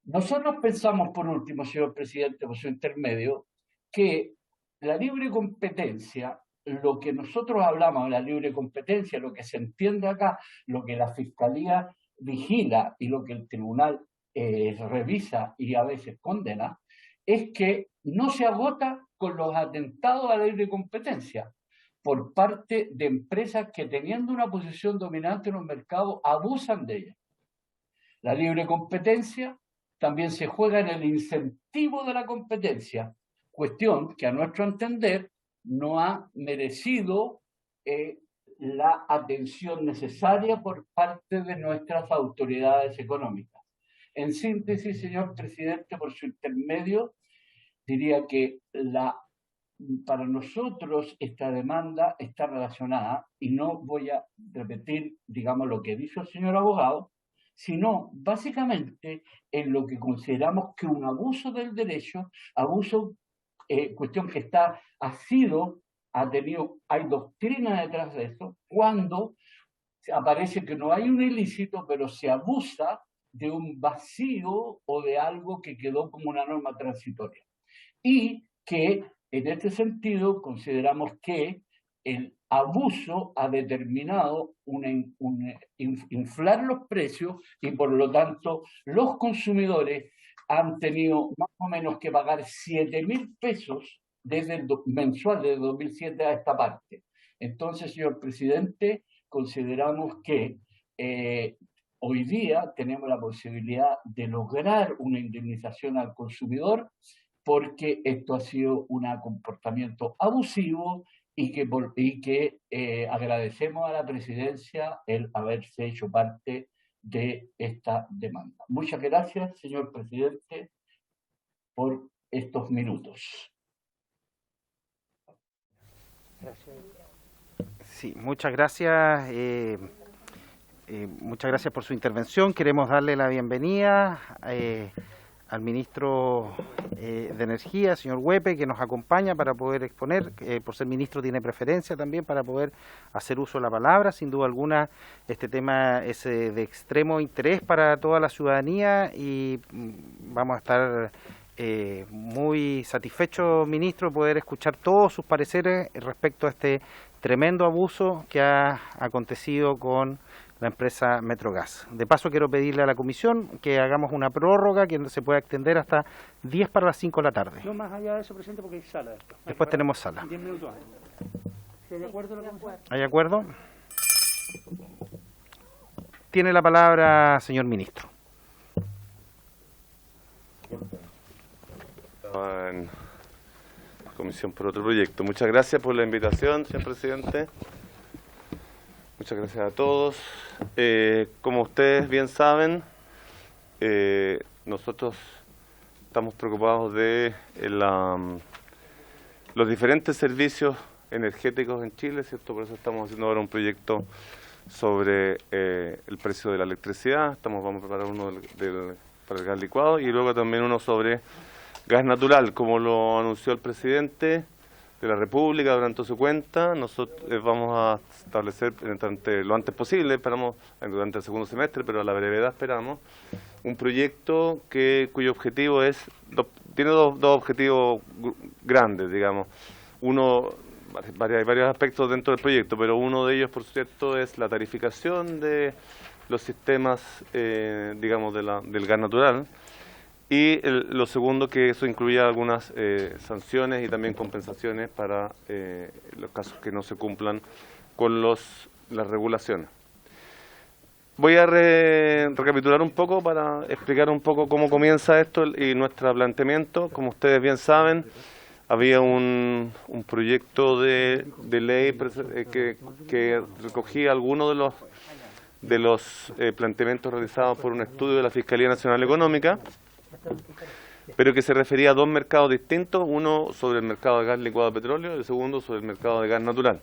Nosotros pensamos, por último, señor presidente, por su intermedio, que la libre competencia, lo que nosotros hablamos de la libre competencia, lo que se entiende acá, lo que la Fiscalía vigila y lo que el Tribunal revisa y a veces condena, es que no se agota con los atentados a la libre competencia por parte de empresas que, teniendo una posición dominante en un mercado, abusan de ella. La libre competencia también se juega en el incentivo de la competencia, cuestión que a nuestro entender no ha merecido la atención necesaria por parte de nuestras autoridades económicas. En síntesis, señor presidente, por su intermedio, diría que para nosotros esta demanda está relacionada, y no voy a repetir, digamos, lo que dijo el señor abogado, sino básicamente en lo que consideramos que un abuso del derecho, cuestión que hay doctrina detrás de esto, cuando aparece que no hay un ilícito, pero se abusa de un vacío o de algo que quedó como una norma transitoria. Y que en este sentido consideramos que el abuso ha determinado inflar los precios y por lo tanto los consumidores han tenido más o menos que pagar 7.000 pesos mensual desde 2007 a esta parte. Entonces, señor presidente, consideramos que hoy día tenemos la posibilidad de lograr una indemnización al consumidor porque esto ha sido un comportamiento abusivo y que agradecemos a la presidencia el haberse hecho parte de esta demanda. Muchas gracias, señor presidente, por estos minutos. Sí, muchas gracias. Muchas gracias por su intervención. Queremos darle la bienvenida al ministro de Energía, señor Huepe, que nos acompaña para poder exponer. Por ser ministro tiene preferencia también para poder hacer uso de la palabra. Sin duda alguna, este tema es de extremo interés para toda la ciudadanía y vamos a estar muy satisfechos, ministro, de poder escuchar todos sus pareceres respecto a este tremendo abuso que ha acontecido con la empresa Metrogas. De paso, quiero pedirle a la comisión que hagamos una prórroga que se pueda extender hasta 10 para las 5 de la tarde. No más allá de eso, presidente, porque hay sala. Después tenemos sala. 10 minutos. ¿Hay acuerdo la comisión? ¿Hay acuerdo? Tiene la palabra, señor ministro. Estaba en comisión por otro proyecto. Muchas gracias por la invitación, señor presidente. Muchas gracias a todos. Como ustedes bien saben, nosotros estamos preocupados de los diferentes servicios energéticos en Chile, ¿cierto? Por eso estamos haciendo ahora un proyecto sobre el precio de la electricidad. Vamos a preparar uno para el gas licuado y luego también uno sobre gas natural, como lo anunció el presidente de la República durante su cuenta. Nosotros vamos a establecer lo antes posible, esperamos durante el segundo semestre, pero a la brevedad esperamos, un proyecto cuyo objetivo tiene dos objetivos grandes, digamos. Hay varios aspectos dentro del proyecto, pero uno de ellos, por cierto, es la tarificación de los sistemas, digamos, del gas natural. Y lo segundo, que eso incluye algunas sanciones y también compensaciones para los casos que no se cumplan con las regulaciones. Voy a recapitular un poco para explicar un poco cómo comienza esto y nuestro planteamiento. Como ustedes bien saben, había un proyecto de ley que recogía algunos de los planteamientos realizados por un estudio de la Fiscalía Nacional Económica, pero que se refería a dos mercados distintos, uno sobre el mercado de gas licuado de petróleo y el segundo sobre el mercado de gas natural.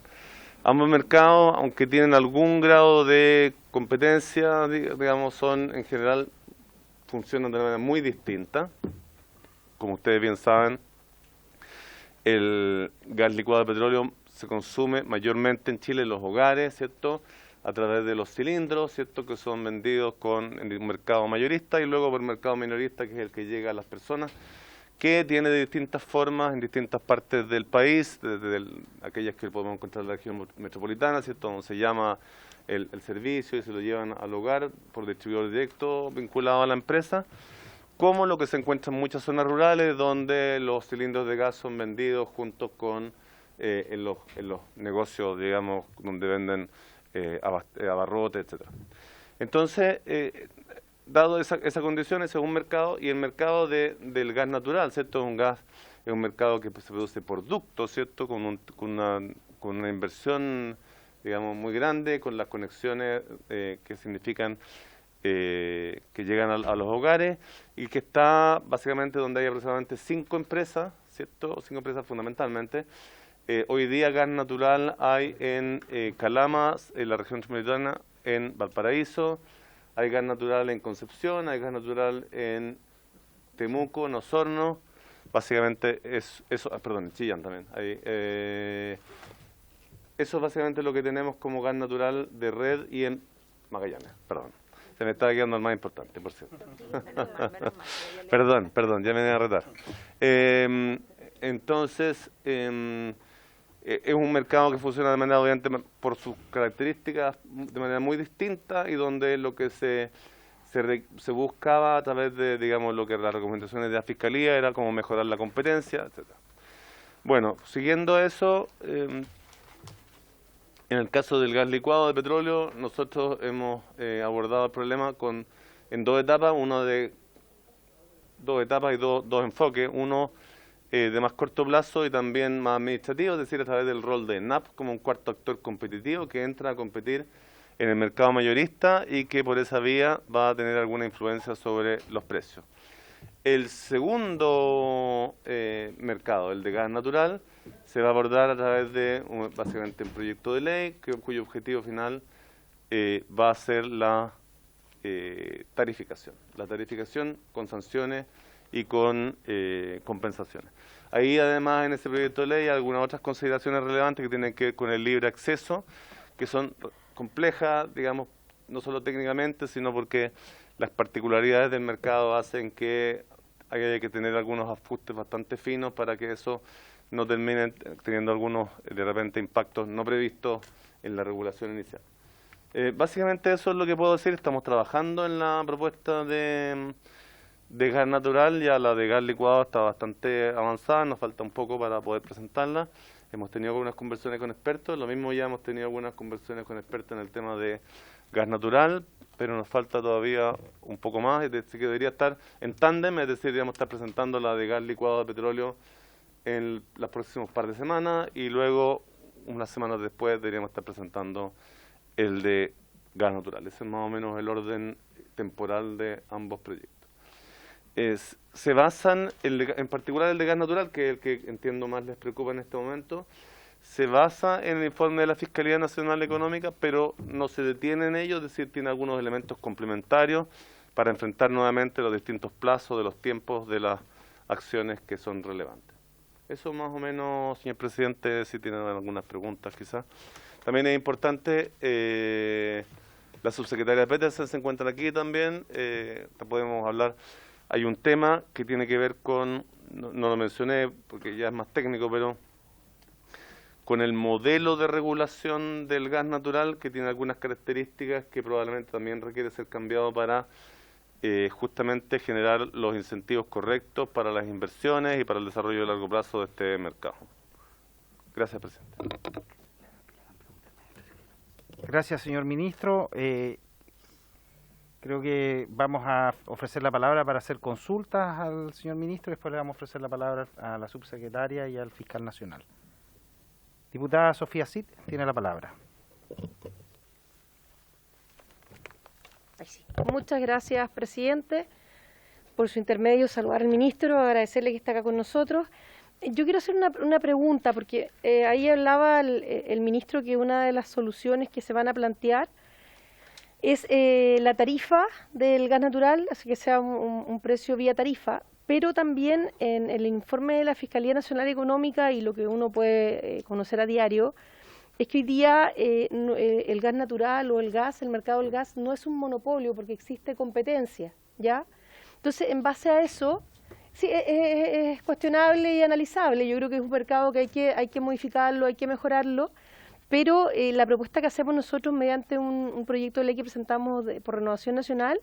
Ambos mercados, aunque tienen algún grado de competencia, digamos, son en general, funcionan de una manera muy distinta. Como ustedes bien saben, el gas licuado de petróleo se consume mayormente en Chile en los hogares, ¿cierto?, a través de los cilindros, ¿cierto?, que son vendidos en el mercado mayorista y luego por el mercado minorista, que es el que llega a las personas, que tiene de distintas formas en distintas partes del país, desde aquellas que podemos encontrar en la región metropolitana, ¿cierto?, donde se llama el servicio y se lo llevan al hogar por distribuidor directo vinculado a la empresa, como lo que se encuentra en muchas zonas rurales, donde los cilindros de gas son vendidos junto con en los negocios, digamos, donde venden abarrotes, etcétera. Entonces, dado esa condición, ese es un mercado, y el mercado del gas natural, ¿cierto? Es un mercado que se produce por ductos, ¿cierto? Con una inversión, digamos, muy grande, con las conexiones que significan que llegan a los hogares, y que está básicamente donde hay aproximadamente 5 empresas, ¿cierto? 5 empresas fundamentalmente. Hoy día gas natural hay en Calama, en la región metropolitana, en Valparaíso, hay gas natural en Concepción, hay gas natural en Temuco, en Osorno, básicamente en Chillán también. Eso es básicamente lo que tenemos como gas natural de red, y en Magallanes, perdón. Se me estaba quedando el más importante, por cierto. Perdón, ya me voy a retar. Entonces, es un mercado que funciona de manera, obviamente, por sus características, de manera muy distinta, y donde lo que se buscaba a través de, digamos, lo que las recomendaciones de la Fiscalía era como mejorar la competencia, etcétera. Bueno, siguiendo eso, en el caso del gas licuado de petróleo, nosotros hemos abordado el problema en 2 etapas, dos etapas y dos enfoques. Uno de más corto plazo y también más administrativo, es decir, a través del rol de NAP como un cuarto actor competitivo que entra a competir en el mercado mayorista y que por esa vía va a tener alguna influencia sobre los precios. El segundo mercado, el de gas natural, se va a abordar a través de básicamente un proyecto de ley cuyo objetivo final va a ser la tarificación con sanciones y con compensaciones. Ahí además en ese proyecto de ley hay algunas otras consideraciones relevantes que tienen que ver con el libre acceso, que son complejas, digamos, no solo técnicamente, sino porque las particularidades del mercado hacen que haya que tener algunos ajustes bastante finos para que eso no termine teniendo algunos, de repente, impactos no previstos en la regulación inicial. Básicamente eso es lo que puedo decir. Estamos trabajando en la propuesta de gas natural, ya la de gas licuado está bastante avanzada, nos falta un poco para poder presentarla. Hemos tenido algunas conversaciones con expertos, lo mismo ya hemos tenido algunas conversaciones con expertos en el tema de gas natural, pero nos falta todavía un poco más, es decir, que debería estar en tándem, es decir, deberíamos estar presentando la de gas licuado de petróleo en los próximos par de semanas, y luego, unas semanas después, deberíamos estar presentando el de gas natural. Ese es más o menos el orden temporal de ambos proyectos. Se basan, en particular el de gas natural, que es el que entiendo más les preocupa en este momento, se basa en el informe de la Fiscalía Nacional Económica, pero no se detiene en ello, es decir, tiene algunos elementos complementarios para enfrentar nuevamente los distintos plazos de los tiempos de las acciones que son relevantes. Eso más o menos, señor presidente, si tienen algunas preguntas quizás. También es importante, la subsecretaria Petersen se encuentra aquí también, podemos hablar. Hay un tema que tiene que ver con, no lo mencioné porque ya es más técnico, pero con el modelo de regulación del gas natural, que tiene algunas características que probablemente también requiere ser cambiado para justamente generar los incentivos correctos para las inversiones y para el desarrollo a largo plazo de este mercado. Gracias, presidente. Gracias, señor ministro. Creo que vamos a ofrecer la palabra para hacer consultas al señor ministro, y después le vamos a ofrecer la palabra a la subsecretaria y al fiscal nacional. Diputada Sofía Cid tiene la palabra. Muchas gracias, presidente. Por su intermedio, saludar al ministro, agradecerle que está acá con nosotros. Yo quiero hacer una pregunta, porque ahí hablaba el ministro que una de las soluciones que se van a plantear es la tarifa del gas natural, así que sea un precio vía tarifa, pero también en el informe de la Fiscalía Nacional Económica y lo que uno puede conocer a diario, es que hoy día el gas natural o el mercado del gas no es un monopolio porque existe competencia, ¿ya? Entonces, en base a eso, sí, es cuestionable y analizable. Yo creo que es un mercado que hay que modificarlo, hay que mejorarlo, pero la propuesta que hacemos nosotros mediante un proyecto de ley que presentamos por Renovación Nacional,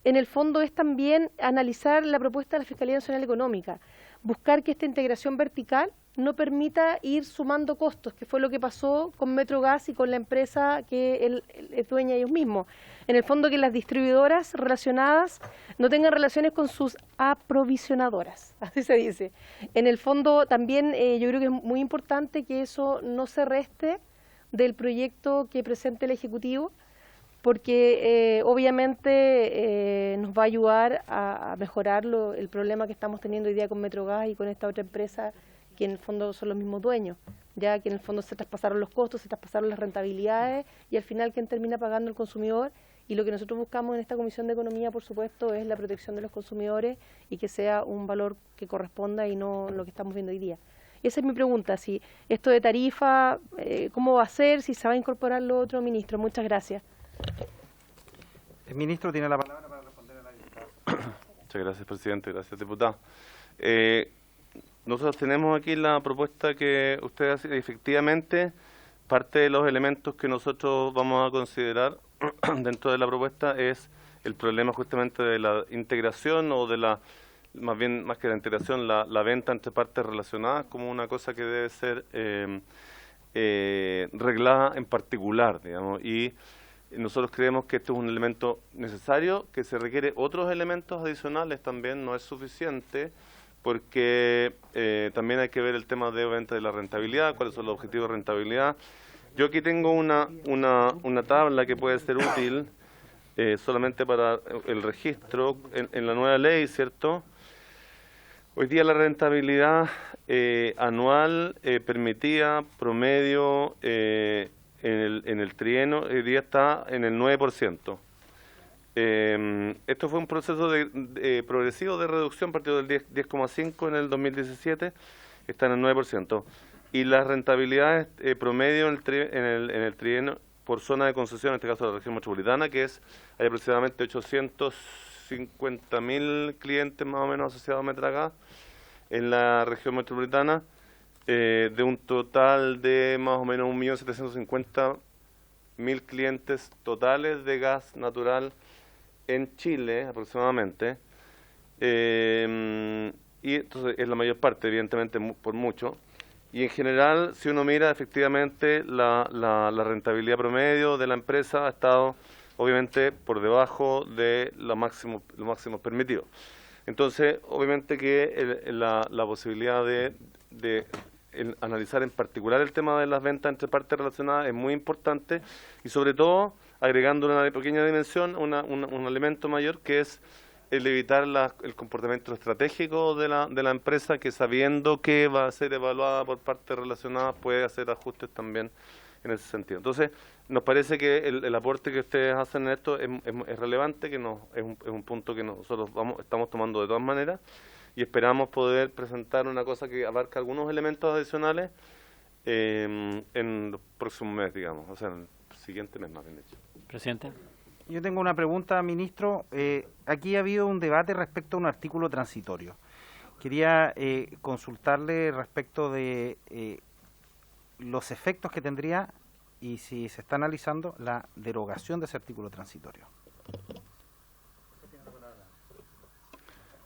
en el fondo es también analizar la propuesta de la Fiscalía Nacional Económica, buscar que esta integración vertical no permita ir sumando costos, que fue lo que pasó con Metrogas y con la empresa que es dueña ellos mismos. En el fondo, que las distribuidoras relacionadas no tengan relaciones con sus aprovisionadoras, así se dice. En el fondo, también yo creo que es muy importante que eso no se reste del proyecto que presente el Ejecutivo, porque obviamente nos va a ayudar a mejorar el problema que estamos teniendo hoy día con Metrogas y con esta otra empresa que en el fondo son los mismos dueños, ya que en el fondo se traspasaron los costos, se traspasaron las rentabilidades y al final quien termina pagando el consumidor. Y lo que nosotros buscamos en esta Comisión de Economía, por supuesto, es la protección de los consumidores y que sea un valor que corresponda y no lo que estamos viendo hoy día. Esa es mi pregunta, si esto de tarifa, ¿cómo va a ser? Si se va a incorporar lo otro, ministro. Muchas gracias. El ministro tiene la palabra para responder a la diputada. Muchas gracias, presidente. Gracias, diputado. Nosotros tenemos aquí la propuesta que usted hace. Efectivamente, parte de los elementos que nosotros vamos a considerar dentro de la propuesta es el problema justamente de la integración o de la, más que la integración, la venta entre partes relacionadas como una cosa que debe ser reglada en particular, digamos, y nosotros creemos que esto es un elemento necesario, que se requiere otros elementos adicionales también, no es suficiente, porque también hay que ver el tema de venta de la rentabilidad, cuáles son los objetivos de rentabilidad. Yo aquí tengo una tabla que puede ser útil solamente para el registro en la nueva ley, ¿cierto? Hoy día la rentabilidad anual permitida promedio en el trienio, hoy día está en el 9%. Esto fue un proceso progresivo de reducción, partido del 10,5 en el 2017, está en el 9%. Y las rentabilidades promedio en el trienio por zona de concesión, en este caso de la región metropolitana, que hay aproximadamente 850.000 clientes más o menos asociados a Metrogas en la región metropolitana, de un total de más o menos 1.750.000 clientes totales de gas natural en Chile aproximadamente, y entonces es la mayor parte, evidentemente por mucho. Y en general, si uno mira, efectivamente, la rentabilidad promedio de la empresa ha estado, obviamente, por debajo de lo máximo permitido. Entonces, obviamente que la posibilidad de analizar en particular el tema de las ventas entre partes relacionadas es muy importante y, sobre todo, agregando una pequeña dimensión, un elemento mayor que es el evitar el comportamiento estratégico de la empresa, que sabiendo que va a ser evaluada por partes relacionadas puede hacer ajustes también en ese sentido. Entonces, nos parece que el aporte que ustedes hacen en esto es relevante, que es un punto que nosotros estamos tomando de todas maneras y esperamos poder presentar una cosa que abarca algunos elementos adicionales en los próximos meses, digamos, o sea, en el siguiente mes más bien dicho. Presidente. Yo tengo una pregunta, ministro. Aquí ha habido un debate respecto a un artículo transitorio. Quería consultarle respecto de los efectos que tendría y si se está analizando la derogación de ese artículo transitorio.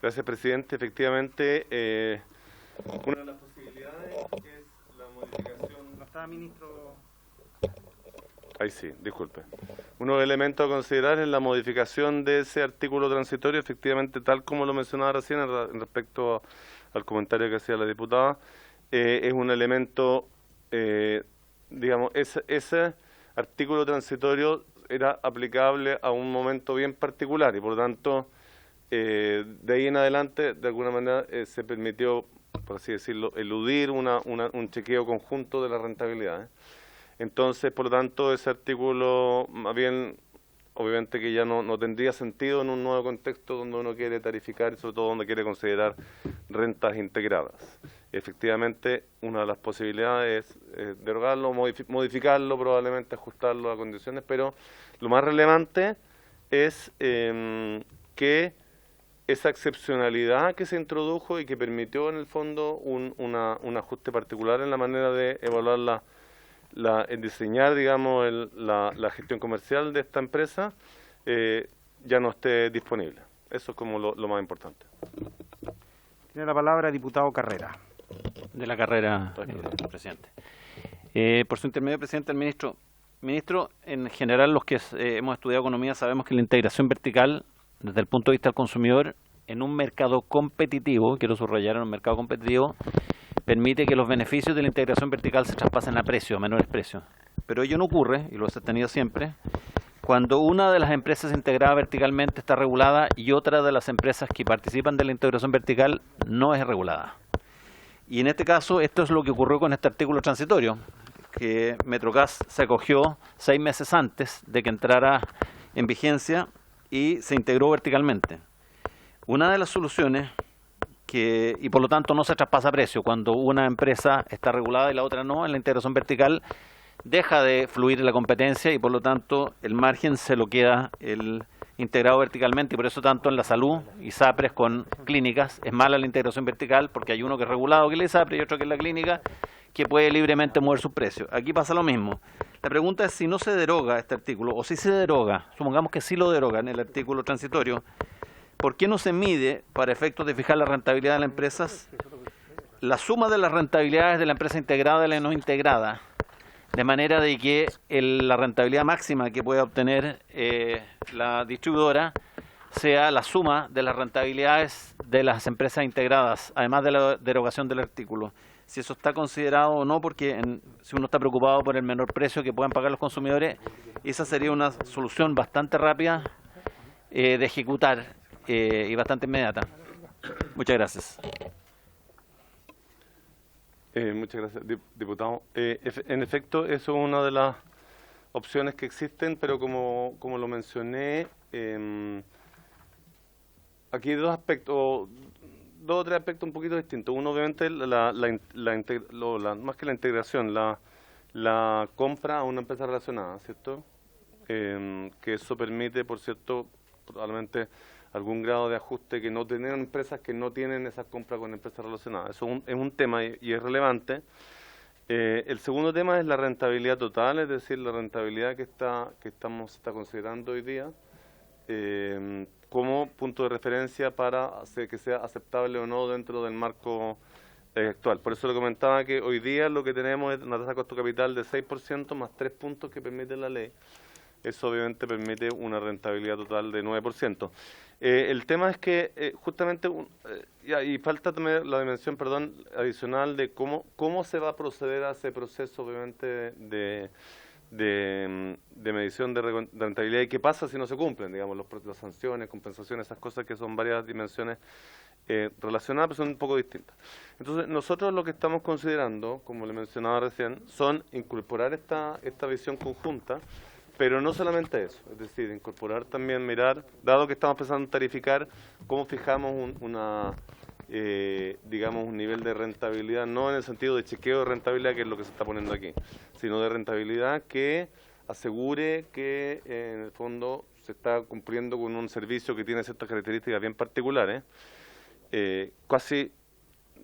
Gracias, presidente. Efectivamente, una de las posibilidades es la modificación. ¿No está, ministro? Ahí sí, disculpe. Uno de los elementos a considerar es la modificación de ese artículo transitorio, efectivamente, tal como lo mencionaba recién en respecto al comentario que hacía la diputada, es un elemento, digamos, ese artículo transitorio era aplicable a un momento bien particular y por lo tanto, de ahí en adelante, de alguna manera, se permitió por así decirlo, eludir un chequeo conjunto de las rentabilidades. Entonces, por lo tanto, ese artículo, más bien, obviamente que ya no tendría sentido en un nuevo contexto donde uno quiere tarificar y sobre todo donde quiere considerar rentas integradas. Efectivamente, una de las posibilidades es derogarlo, modificarlo, probablemente ajustarlo a condiciones, pero lo más relevante es que esa excepcionalidad que se introdujo y que permitió en el fondo un ajuste particular en la manera de evaluar en diseñar, digamos, la gestión comercial de esta empresa, ya no esté disponible. Eso es como lo más importante. Tiene la palabra el diputado Carrera. De la carrera, presidente. Por su intermedio, presidente, el ministro. Ministro, en general los que hemos estudiado economía sabemos que la integración vertical, desde el punto de vista del consumidor, en un mercado competitivo, quiero subrayar, en un mercado competitivo, permite que los beneficios de la integración vertical se traspasen a precios, a menores precios. Pero ello no ocurre, y lo ha tenido siempre, cuando una de las empresas integrada verticalmente está regulada y otra de las empresas que participan de la integración vertical no es regulada. Y en este caso, esto es lo que ocurrió con este artículo transitorio, que Metrogas se acogió 6 meses antes de que entrara en vigencia y se integró verticalmente. Una de las soluciones, y por lo tanto no se traspasa precio, cuando una empresa está regulada y la otra no, en la integración vertical deja de fluir la competencia y por lo tanto el margen se lo queda el integrado verticalmente, y por eso tanto en la salud, ISAPRES con clínicas, es mala la integración vertical porque hay uno que es regulado que es la ISAPRES y otro que es la clínica, que puede libremente mover sus precios. Aquí pasa lo mismo. La pregunta es si no se deroga este artículo, o si se deroga, supongamos que sí lo derogan el artículo transitorio, ¿por qué no se mide, para efectos de fijar la rentabilidad de las empresas, la suma de las rentabilidades de la empresa integrada y la no integrada, de manera de que la rentabilidad máxima que pueda obtener la distribuidora sea la suma de las rentabilidades de las empresas integradas, además de la derogación del artículo? Si eso está considerado o no, porque si uno está preocupado por el menor precio que puedan pagar los consumidores, esa sería una solución bastante rápida de ejecutar y bastante inmediata. Muchas gracias. Muchas gracias, diputado. En efecto, eso es una de las opciones que existen, pero como lo mencioné, aquí hay dos o tres aspectos un poquito distintos. Uno, obviamente, más que la integración, la compra a una empresa relacionada, ¿cierto? Que eso permite, por cierto, probablemente algún grado de ajuste que no tienen empresas que no tienen esas compras con empresas relacionadas. Eso es un tema y es relevante. El segundo tema es la rentabilidad total, es decir, la rentabilidad que está considerando hoy día como punto de referencia para hacer que sea aceptable o no dentro del marco actual. Por eso le comentaba que hoy día lo que tenemos es una tasa de costo capital de 6% más 3 puntos que permite la ley. Eso obviamente permite una rentabilidad total de 9%. El tema es que justamente, y falta también la dimensión, adicional de cómo se va a proceder a ese proceso, obviamente, de medición de rentabilidad y qué pasa si no se cumplen, digamos, las sanciones, compensaciones, esas cosas que son varias dimensiones relacionadas, pero son un poco distintas. Entonces, nosotros lo que estamos considerando, como le mencionaba recién, son incorporar esta visión conjunta, pero no solamente eso, es decir, incorporar también, mirar, dado que estamos pensando en tarificar, cómo fijamos digamos, un nivel de rentabilidad, no en el sentido de chequeo de rentabilidad, que es lo que se está poniendo aquí, sino de rentabilidad que asegure que en el fondo se está cumpliendo con un servicio que tiene ciertas características bien particulares, casi,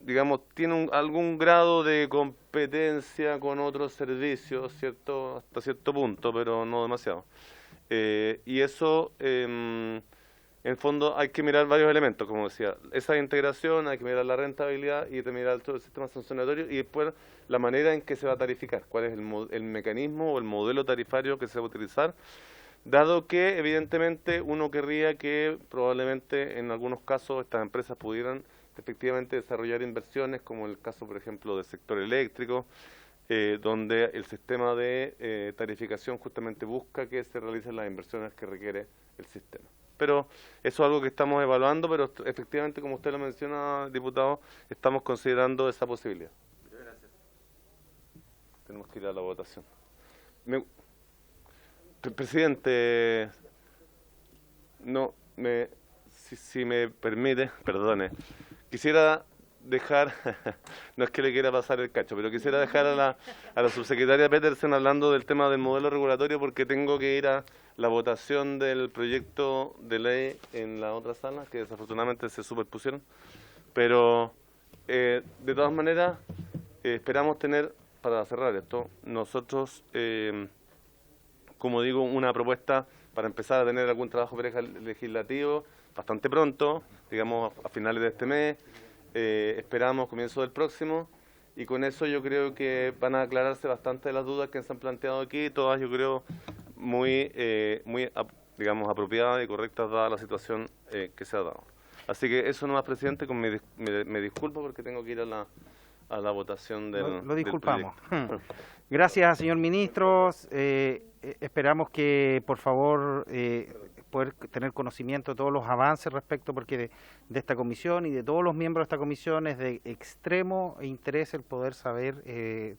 digamos, tiene algún grado de competencia con otros servicios, ¿cierto? Hasta cierto punto, pero no demasiado. Y eso, en el fondo, hay que mirar varios elementos, como decía. Esa integración, hay que mirar la rentabilidad y mirar todo el sistema sancionatorio y después la manera en que se va a tarificar, cuál es el mecanismo o el modelo tarifario que se va a utilizar, dado que, evidentemente, uno querría que probablemente en algunos casos estas empresas pudieran efectivamente desarrollar inversiones, como el caso, por ejemplo, del sector eléctrico, donde el sistema de tarificación justamente busca que se realicen las inversiones que requiere el sistema. pero eso es algo que estamos evaluando, pero efectivamente, como usted lo menciona, diputado, estamos considerando esa posibilidad. Muchas gracias. Tenemos que ir a la votación. Presidente, si me permite, perdone, quisiera dejar, no es que le quiera pasar el cacho, pero quisiera dejar a la subsecretaria Petersen hablando del tema del modelo regulatorio, porque tengo que ir a la votación del proyecto de ley en la otra sala, que desafortunadamente se superpusieron, pero de todas maneras esperamos tener, para cerrar esto, nosotros, como digo, una propuesta para empezar a tener algún trabajo legislativo bastante pronto, digamos a finales de este mes, esperamos comienzo del próximo, y con eso yo creo que van a aclararse bastante de las dudas que se han planteado aquí, todas yo creo muy digamos, apropiadas y correctas dada la situación que se ha dado. Así que eso nomás, presidente, me disculpo porque tengo que ir a la votación del Lo disculpamos. Del Gracias, señor ministro. Esperamos que, por favor, poder tener conocimiento de todos los avances respecto porque de esta comisión y de todos los miembros de esta comisión es de extremo interés el poder saber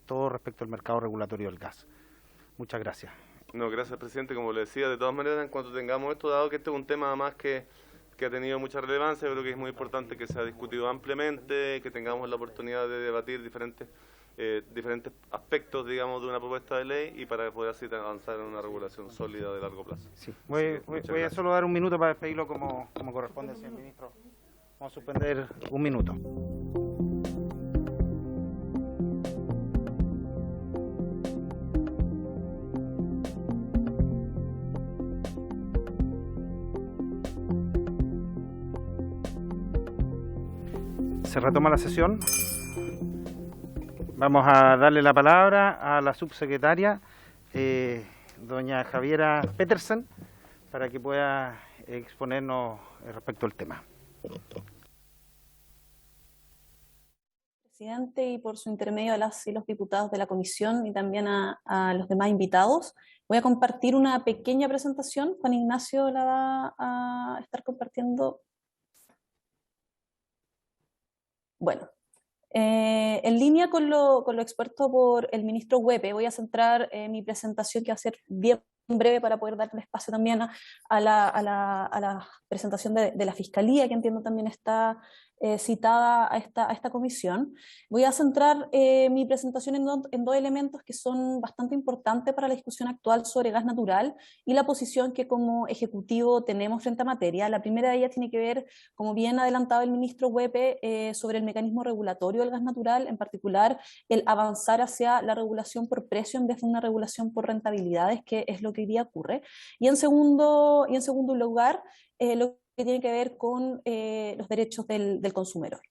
todo respecto al mercado regulatorio del gas. Muchas gracias. No, gracias, presidente. Como le decía, de todas maneras, en cuanto tengamos esto, dado que este es un tema además que ha tenido mucha relevancia, yo creo que es muy importante que se ha discutido ampliamente, que tengamos la oportunidad de debatir diferentes aspectos, digamos, de una propuesta de ley y para poder así avanzar en una regulación sólida de largo plazo. Sí. Voy a solo dar un minuto para despedirlo como corresponde, señor ministro. Vamos a suspender un minuto. Se retoma la sesión. Vamos a darle la palabra a la subsecretaria, doña Javiera Petersen, para que pueda exponernos respecto al tema. Presidente, y por su intermedio a las y los diputados de la comisión y también a los demás invitados. Voy a compartir una pequeña presentación. Juan Ignacio la va a estar compartiendo. Bueno, en línea con lo expuesto por el ministro Huepe, voy a centrar mi presentación, que va a ser bien breve para poder darle espacio también a la presentación de la Fiscalía, que entiendo también está citada a esta comisión. Voy a centrar mi presentación en dos elementos que son bastante importantes para la discusión actual sobre gas natural y la posición que como Ejecutivo tenemos frente a materia. La primera de ellas tiene que ver, como bien adelantaba el ministro Huepe, sobre el mecanismo regulatorio del gas natural, en particular el avanzar hacia la regulación por precio en vez de una regulación por rentabilidades, que es lo que hoy día ocurre. Y en segundo lugar, lo que tiene que ver con los derechos del consumidor.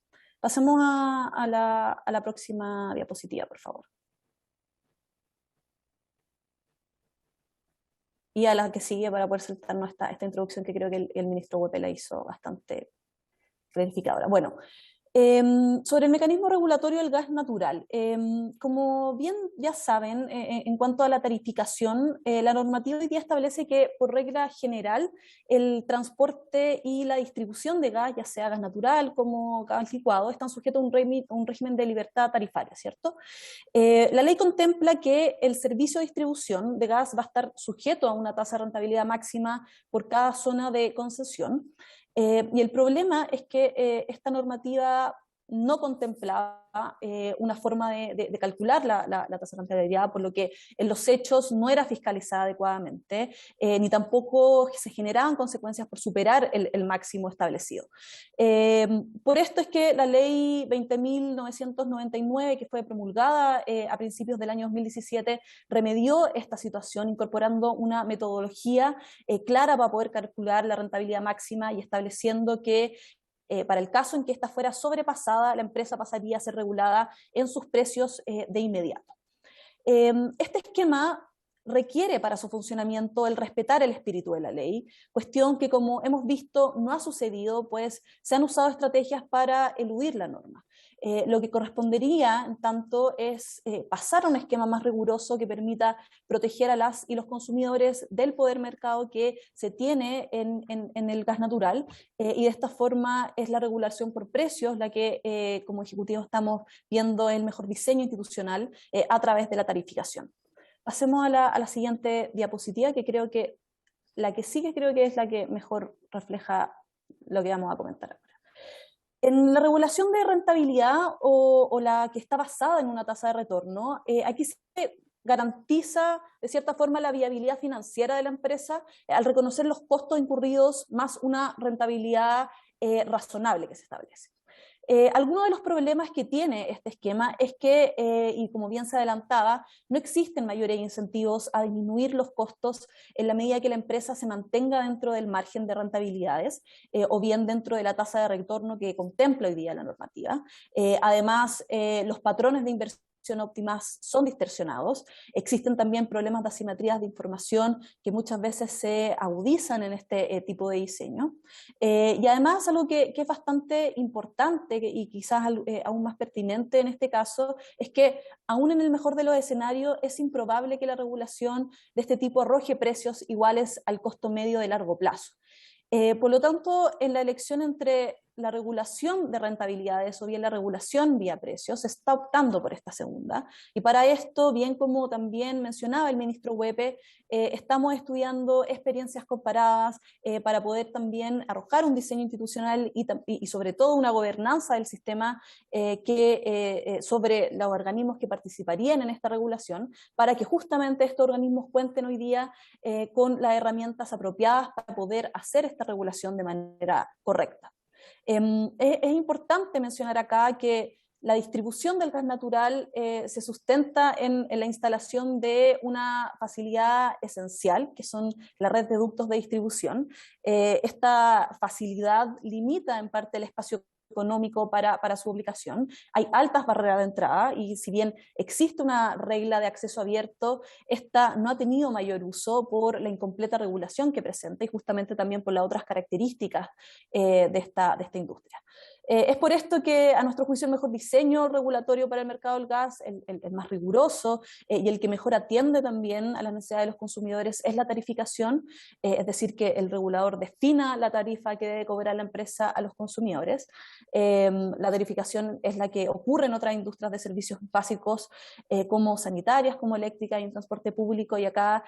Pasemos a la próxima diapositiva, por favor. Y a la que sigue para poder saltarnos esta introducción que creo que el ministro Huepe la hizo bastante clarificadora. Bueno, sobre el mecanismo regulatorio del gas natural. Como bien ya saben, en cuanto a la tarificación, la normativa hoy día establece que, por regla general, el transporte y la distribución de gas, ya sea gas natural como gas licuado, están sujetos a un régimen de libertad tarifaria, ¿cierto? La ley contempla que el servicio de distribución de gas va a estar sujeto a una tasa de rentabilidad máxima por cada zona de concesión. Y el problema es que esta normativa no contemplaba una forma de calcular la tasa de rentabilidad, por lo que en los hechos no era fiscalizada adecuadamente, ni tampoco se generaban consecuencias por superar el máximo establecido. Por esto es que la ley 20.999, que fue promulgada a principios del año 2017, remedió esta situación incorporando una metodología clara para poder calcular la rentabilidad máxima y estableciendo que para el caso en que esta fuera sobrepasada, la empresa pasaría a ser regulada en sus precios de inmediato. Este esquema requiere para su funcionamiento el respetar el espíritu de la ley, cuestión que, como hemos visto, no ha sucedido, pues se han usado estrategias para eludir la norma. Lo que correspondería, en tanto, es pasar a un esquema más riguroso que permita proteger a las y los consumidores del poder mercado que se tiene en el gas natural, y de esta forma es la regulación por precios la que como Ejecutivo estamos viendo el mejor diseño institucional a través de la tarificación. Pasemos a la siguiente diapositiva, que creo que la que sigue creo que es la que mejor refleja lo que vamos a comentar ahora. En la regulación de rentabilidad o la que está basada en una tasa de retorno, aquí se garantiza de cierta forma la viabilidad financiera de la empresa al reconocer los costos incurridos más una rentabilidad razonable que se establece. Algunos de los problemas que tiene este esquema es que, y como bien se adelantaba, no existen mayores incentivos a disminuir los costos en la medida que la empresa se mantenga dentro del margen de rentabilidades o bien dentro de la tasa de retorno que contempla hoy día la normativa. Además, los patrones de inversión óptimas son distorsionados. Existen también problemas de asimetrías de información que muchas veces se agudizan en este tipo de diseño. Y además algo que es bastante importante y quizás aún más pertinente en este caso es que aún en el mejor de los escenarios es improbable que la regulación de este tipo arroje precios iguales al costo medio de largo plazo. Por lo tanto, en la elección entre la regulación de rentabilidades o bien la regulación vía precios, se está optando por esta segunda. Y para esto, bien como también mencionaba el ministro Huepe, estamos estudiando experiencias comparadas para poder también arrojar un diseño institucional y sobre todo una gobernanza del sistema sobre los organismos que participarían en esta regulación, para que justamente estos organismos cuenten hoy día con las herramientas apropiadas para poder hacer esta regulación de manera correcta. Es importante mencionar acá que la distribución del gas natural se sustenta en la instalación de una facilidad esencial, que son la red de ductos de distribución. Esta facilidad limita en parte el espacio económico para su aplicación. Hay altas barreras de entrada y si bien existe una regla de acceso abierto, esta no ha tenido mayor uso por la incompleta regulación que presenta y justamente también por las otras características de esta industria. Es por esto que a nuestro juicio el mejor diseño regulatorio para el mercado del gas, el más riguroso y el que mejor atiende también a las necesidades de los consumidores es la tarificación, es decir, que el regulador defina la tarifa que debe cobrar la empresa a los consumidores. La tarificación es la que ocurre en otras industrias de servicios básicos como sanitarias, como eléctricas y en transporte público, y acá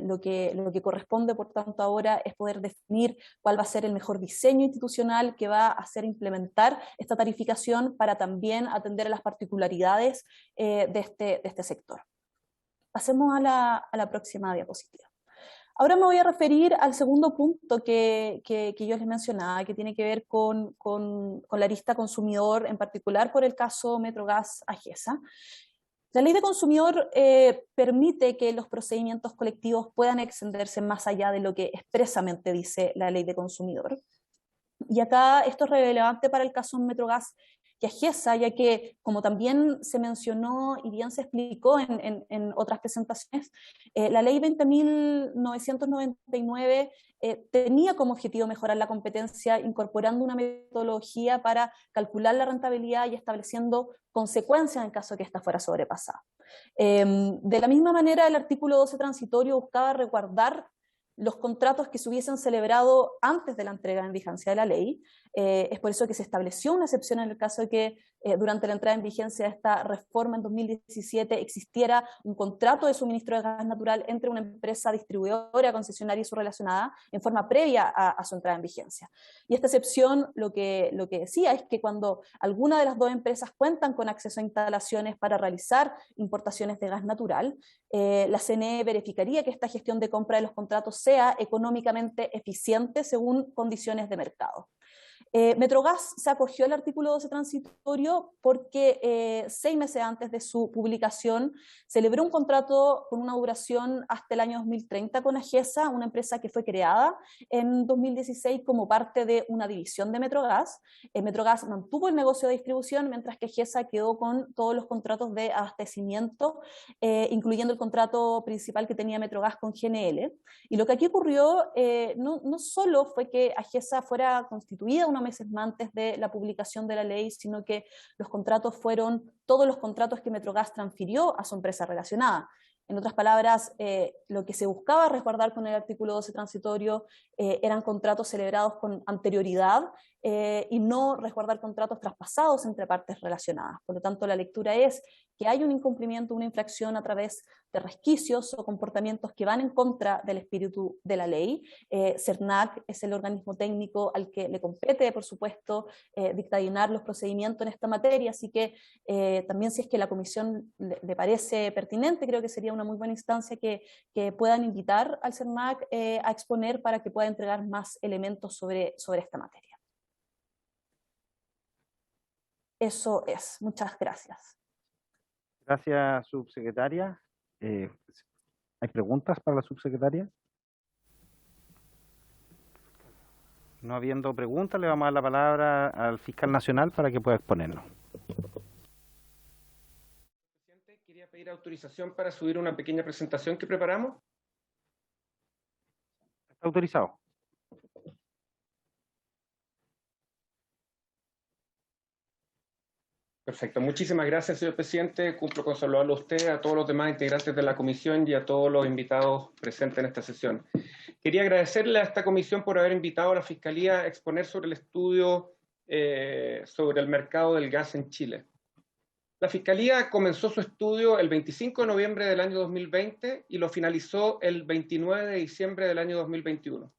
lo que corresponde por tanto ahora es poder definir cuál va a ser el mejor diseño institucional que va a ser implementado esta tarificación para también atender a las particularidades de este sector. Pasemos a la próxima diapositiva. Ahora me voy a referir al segundo punto que yo les mencionaba, que tiene que ver con la arista consumidor, en particular por el caso Metrogas Agesa. La ley de consumidor permite que los procedimientos colectivos puedan extenderse más allá de lo que expresamente dice la ley de consumidor. Y acá esto es relevante para el caso Metrogas y Agesa, ya que, como también se mencionó y bien se explicó en otras presentaciones, la ley 20.999 tenía como objetivo mejorar la competencia incorporando una metodología para calcular la rentabilidad y estableciendo consecuencias en caso de que esta fuera sobrepasada. De la misma manera, el artículo 12 transitorio buscaba resguardar los contratos que se hubiesen celebrado antes de la entrega en vigencia de la ley. Es por eso que se estableció una excepción en el caso de que durante la entrada en vigencia de esta reforma en 2017 existiera un contrato de suministro de gas natural entre una empresa distribuidora, concesionaria y su relacionada en forma previa a su entrada en vigencia. Y esta excepción lo que decía es que cuando alguna de las dos empresas cuentan con acceso a instalaciones para realizar importaciones de gas natural, la CNE verificaría que esta gestión de compra de los contratos sea económicamente eficiente según condiciones de mercado. Metrogas se acogió al artículo 12 transitorio porque 6 meses antes de su publicación celebró un contrato con una duración hasta el año 2030 con Agesa, una empresa que fue creada en 2016 como parte de una división de Metrogas. Metrogas mantuvo el negocio de distribución, mientras que Agesa quedó con todos los contratos de abastecimiento, incluyendo el contrato principal que tenía Metrogas con GNL. Y lo que aquí ocurrió no solo fue que Agesa fuera constituida una meses antes de la publicación de la ley, sino que los contratos fueron todos los contratos que Metrogas transfirió a su empresa relacionada. En otras palabras, lo que se buscaba resguardar con el artículo 12 transitorio eran contratos celebrados con anterioridad y no resguardar contratos traspasados entre partes relacionadas. Por lo tanto, la lectura es que hay un incumplimiento, una infracción a través de resquicios o comportamientos que van en contra del espíritu de la ley. CERNAC es el organismo técnico al que le compete, por supuesto, dictaminar los procedimientos en esta materia, así que también si es que la comisión le parece pertinente, creo que sería una muy buena instancia que puedan invitar al CERNAC a exponer para que pueda entregar más elementos sobre esta materia. Eso es. Muchas gracias. Gracias, subsecretaria. ¿Hay preguntas para la subsecretaria? No habiendo preguntas, le vamos a dar la palabra al fiscal nacional para que pueda exponernos. Presidente, quería pedir autorización para subir una pequeña presentación que preparamos. Está autorizado. Perfecto, muchísimas gracias, señor presidente. Cumplo con saludarlo a usted, a todos los demás integrantes de la comisión y a todos los invitados presentes en esta sesión. Quería agradecerle a esta comisión por haber invitado a la Fiscalía a exponer sobre el estudio sobre el mercado del gas en Chile. La Fiscalía comenzó su estudio el 25 de noviembre del año 2020 y lo finalizó el 29 de diciembre del año 2021.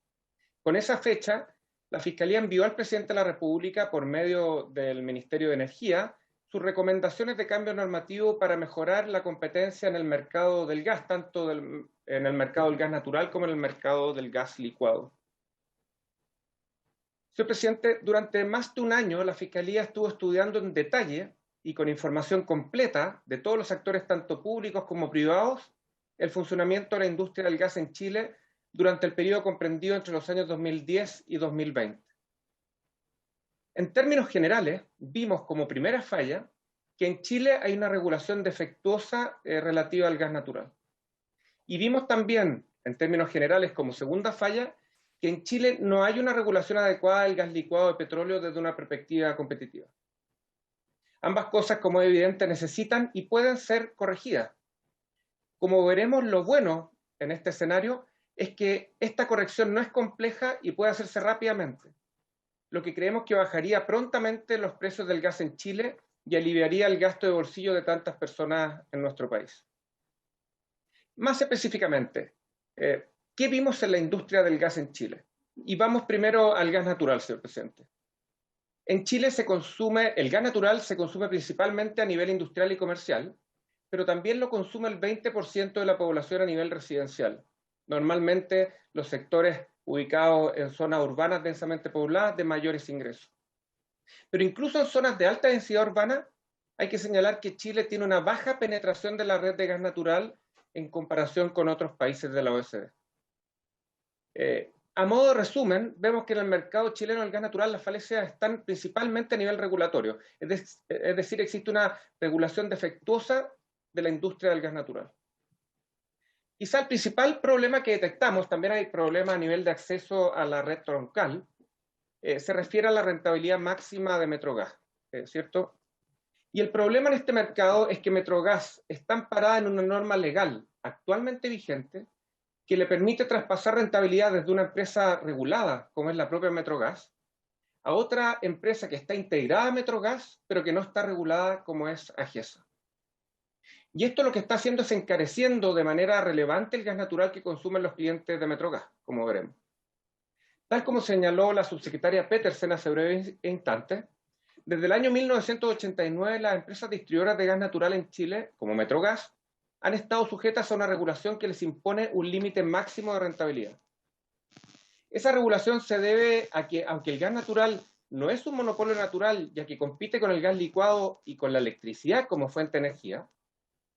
Con esa fecha, la Fiscalía envió al presidente de la República, por medio del Ministerio de Energía, sus recomendaciones de cambio normativo para mejorar la competencia en el mercado del gas, tanto en el mercado del gas natural como en el mercado del gas licuado. Señor presidente, durante más de un año la Fiscalía estuvo estudiando en detalle y con información completa de todos los actores, tanto públicos como privados, el funcionamiento de la industria del gas en Chile durante el periodo comprendido entre los años 2010 y 2020. En términos generales, vimos como primera falla que en Chile hay una regulación defectuosa relativa al gas natural. Y vimos también, en términos generales, como segunda falla, que en Chile no hay una regulación adecuada del gas licuado de petróleo desde una perspectiva competitiva. Ambas cosas, como es evidente, necesitan y pueden ser corregidas. Como veremos, lo bueno en este escenario es que esta corrección no es compleja y puede hacerse rápidamente, lo que creemos que bajaría prontamente los precios del gas en Chile y aliviaría el gasto de bolsillo de tantas personas en nuestro país. Más específicamente, ¿qué vimos en la industria del gas en Chile? Y vamos primero al gas natural, señor presidente. En Chile el gas natural se consume principalmente a nivel industrial y comercial, pero también lo consume el 20% de la población a nivel residencial. Normalmente los sectores ubicados en zonas urbanas densamente pobladas de mayores ingresos. Pero incluso en zonas de alta densidad urbana, hay que señalar que Chile tiene una baja penetración de la red de gas natural en comparación con otros países de la OECD. A modo de resumen, vemos que en el mercado chileno del gas natural las falencias están principalmente a nivel regulatorio, es decir, existe una regulación defectuosa de la industria del gas natural. Quizá el principal problema que detectamos, también hay problemas a nivel de acceso a la red troncal, se refiere a la rentabilidad máxima de Metrogas, ¿cierto? Y el problema en este mercado es que Metrogas está amparada en una norma legal actualmente vigente que le permite traspasar rentabilidad desde una empresa regulada, como es la propia Metrogas, a otra empresa que está integrada a Metrogas, pero que no está regulada, como es AGESA. Y esto lo que está haciendo es encareciendo de manera relevante el gas natural que consumen los clientes de Metrogas, como veremos. Tal como señaló la subsecretaria Petersen hace breves instantes, desde el año 1989 las empresas distribuidoras de gas natural en Chile, como Metrogas, han estado sujetas a una regulación que les impone un límite máximo de rentabilidad. Esa regulación se debe a que, aunque el gas natural no es un monopolio natural, ya que compite con el gas licuado y con la electricidad como fuente de energía,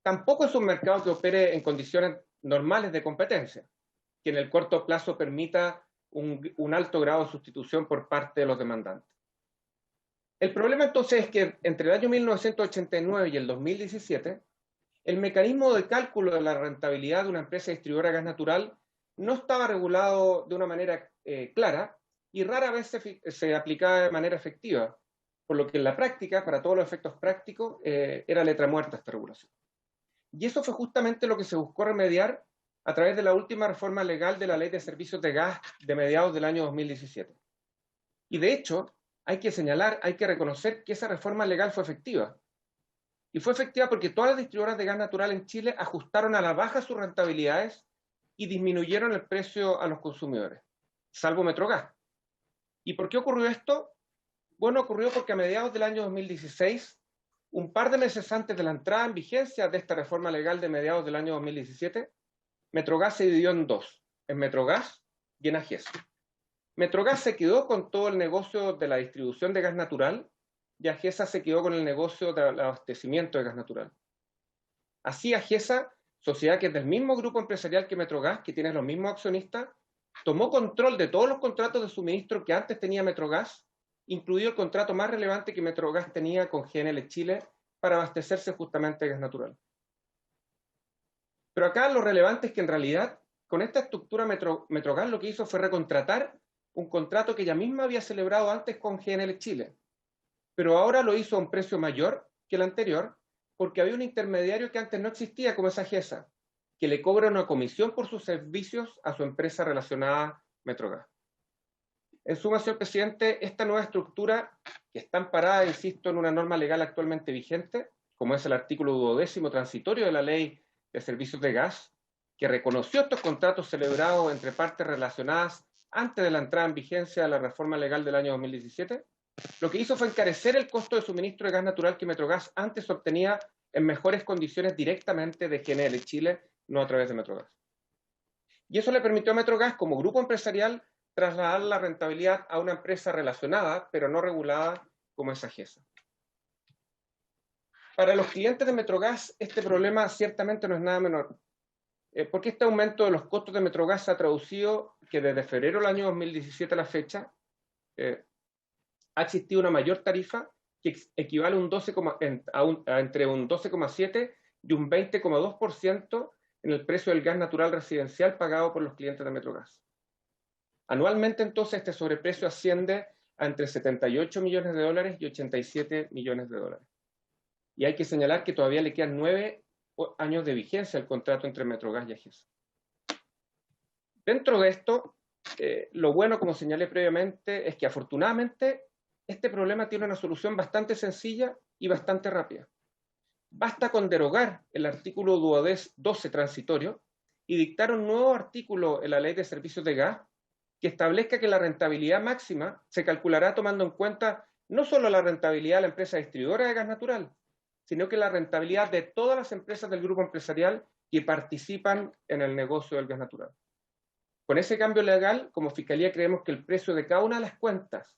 tampoco es un mercado que opere en condiciones normales de competencia, que en el corto plazo permita un alto grado de sustitución por parte de los demandantes. El problema entonces es que entre el año 1989 y el 2017, el mecanismo de cálculo de la rentabilidad de una empresa distribuidora de gas natural no estaba regulado de una manera clara y rara vez se aplicaba de manera efectiva, por lo que en la práctica, para todos los efectos prácticos, era letra muerta esta regulación. Y eso fue justamente lo que se buscó remediar a través de la última reforma legal de la Ley de Servicios de Gas de mediados del año 2017. Y de hecho, hay que señalar, hay que reconocer que esa reforma legal fue efectiva. Y fue efectiva porque todas las distribuidoras de gas natural en Chile ajustaron a la baja sus rentabilidades y disminuyeron el precio a los consumidores, salvo Metrogas. ¿Y por qué ocurrió esto? Bueno, ocurrió porque a mediados del año 2016, un par de meses antes de la entrada en vigencia de esta reforma legal de mediados del año 2017, Metrogas se dividió en dos, en Metrogas y en Agesa. Metrogas se quedó con todo el negocio de la distribución de gas natural y Agesa se quedó con el negocio del abastecimiento de gas natural. Así Agesa, sociedad que es del mismo grupo empresarial que Metrogas, que tiene los mismos accionistas, tomó control de todos los contratos de suministro que antes tenía Metrogas, incluido el contrato más relevante que Metrogas tenía con GNL Chile para abastecerse justamente de gas natural. Pero acá lo relevante es que en realidad, con esta estructura Metrogas lo que hizo fue recontratar un contrato que ella misma había celebrado antes con GNL Chile, pero ahora lo hizo a un precio mayor que el anterior, porque había un intermediario que antes no existía, como es Agesa, que le cobra una comisión por sus servicios a su empresa relacionada Metrogas. En suma, señor presidente, esta nueva estructura, que está amparada, insisto, en una norma legal actualmente vigente, como es el artículo 12º transitorio de la Ley de Servicios de Gas, que reconoció estos contratos celebrados entre partes relacionadas antes de la entrada en vigencia de la reforma legal del año 2017, lo que hizo fue encarecer el costo de suministro de gas natural que Metrogas antes obtenía en mejores condiciones directamente de GNL Chile, no a través de Metrogas. Y eso le permitió a Metrogas, como grupo empresarial, trasladar la rentabilidad a una empresa relacionada, pero no regulada, como es Agesa. Para los clientes de Metrogas, este problema ciertamente no es nada menor, porque este aumento de los costos de Metrogas se ha traducido que desde febrero del año 2017 a la fecha, ha existido una mayor tarifa que equivale a entre un 12,7 y un 20,2% en el precio del gas natural residencial pagado por los clientes de Metrogas. Anualmente, entonces, este sobreprecio asciende a entre 78 millones de dólares y 87 millones de dólares. Y hay que señalar que todavía le quedan 9 años de vigencia al contrato entre Metrogas y Agesa. Dentro de esto, lo bueno, como señalé previamente, es que afortunadamente este problema tiene una solución bastante sencilla y bastante rápida. Basta con derogar el artículo 12 transitorio y dictar un nuevo artículo en la Ley de Servicios de Gas que establezca que la rentabilidad máxima se calculará tomando en cuenta no solo la rentabilidad de la empresa distribuidora de gas natural, sino que la rentabilidad de todas las empresas del grupo empresarial que participan en el negocio del gas natural. Con ese cambio legal, como Fiscalía creemos que el precio de cada una de las cuentas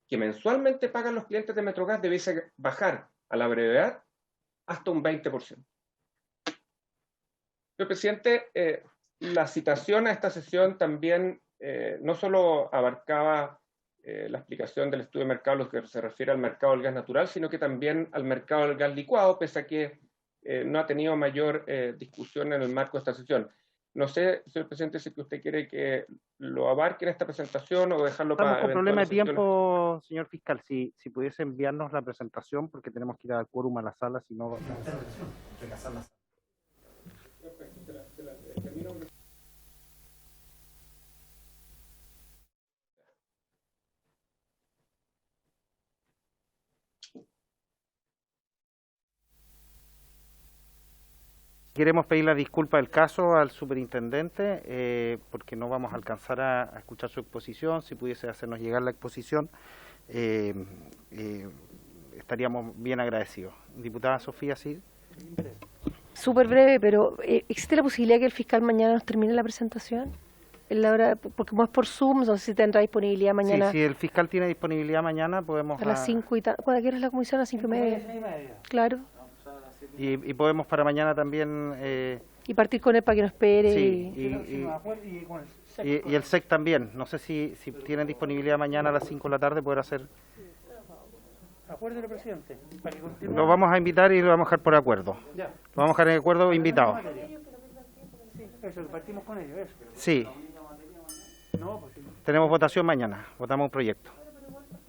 que mensualmente pagan los clientes de Metrogas debiese bajar a la brevedad hasta un 20%. Señor presidente, la citación a esta sesión también no solo abarcaba la explicación del estudio de mercado, lo que se refiere al mercado del gas natural, sino que también al mercado del gas licuado, pese a que no ha tenido mayor discusión en el marco de esta sesión. No sé, señor presidente, si usted quiere que lo abarque en esta presentación o dejarlo para... Estamos con problema de tiempo, señor fiscal. Si pudiese enviarnos la presentación, porque tenemos que ir al quórum a la sala, si no... Rechazar la sala. Queremos pedir la disculpa del caso al superintendente, porque no vamos a alcanzar a escuchar su exposición. Si pudiese hacernos llegar la exposición, estaríamos bien agradecidos. Diputada Sofía Cid. Súper breve, pero ¿existe la posibilidad que el fiscal mañana nos termine la presentación? En la hora, porque como es por Zoom, no sé si tendrá disponibilidad mañana. Sí, si el fiscal tiene disponibilidad mañana, podemos... A las 5 y tal. ¿Cuándo quieres la comisión? A las 5:30. Claro. Y podemos para mañana también... y partir con él para que nos espere. Sí, y el SEC también. No sé si tienen disponibilidad mañana a las 5 de la tarde, poder hacer... Acuérdelo, presidente. Para que continúe. Lo vamos a invitar y lo vamos a dejar por acuerdo. Ya. Lo vamos a dejar en acuerdo invitado. Sí, eso, partimos con ellos. Eso. Sí. Tenemos votación mañana, votamos un proyecto.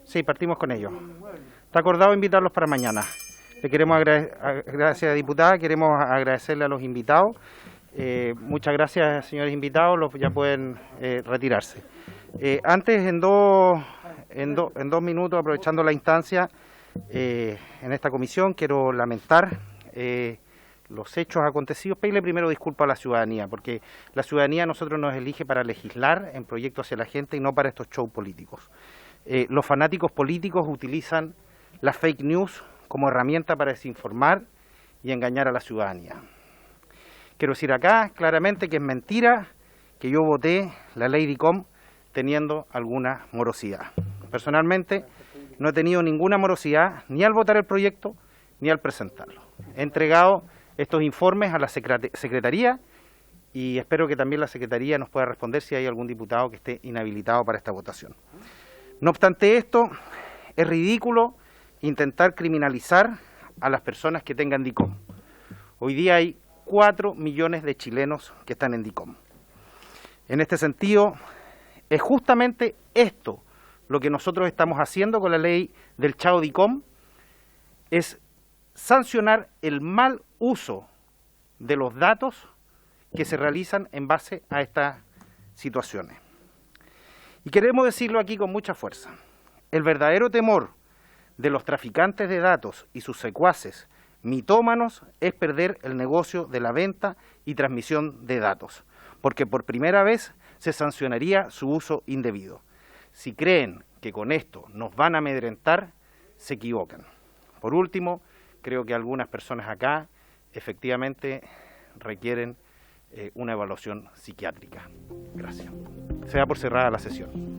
Sí, partimos con ello. Está acordado invitarlos para mañana. Le queremos gracias, diputada, queremos agradecerle a los invitados. Muchas gracias, señores invitados, ya pueden retirarse. Antes, en dos minutos, aprovechando la instancia en esta comisión, quiero lamentar los hechos acontecidos, pedirle primero disculpas a la ciudadanía, porque la ciudadanía a nosotros nos elige para legislar en proyectos hacia la gente y no para estos shows políticos. Los fanáticos políticos utilizan las fake news como herramienta para desinformar y engañar a la ciudadanía. Quiero decir acá claramente que es mentira que yo voté la ley DICOM teniendo alguna morosidad. Personalmente no he tenido ninguna morosidad ni al votar el proyecto ni al presentarlo. He entregado estos informes a la Secretaría y espero que también la Secretaría nos pueda responder si hay algún diputado que esté inhabilitado para esta votación. No obstante esto, es ridículo intentar criminalizar a las personas que tengan DICOM. Hoy día hay 4 millones de chilenos que están en DICOM. En este sentido, es justamente esto lo que nosotros estamos haciendo con la ley del Chao DICOM, es sancionar el mal uso de los datos que se realizan en base a estas situaciones. Y queremos decirlo aquí con mucha fuerza. El verdadero temor de los traficantes de datos y sus secuaces mitómanos es perder el negocio de la venta y transmisión de datos, porque por primera vez se sancionaría su uso indebido. Si creen que con esto nos van a amedrentar, se equivocan. Por último, creo que algunas personas acá efectivamente requieren una evaluación psiquiátrica. Gracias. Se da por cerrada la sesión.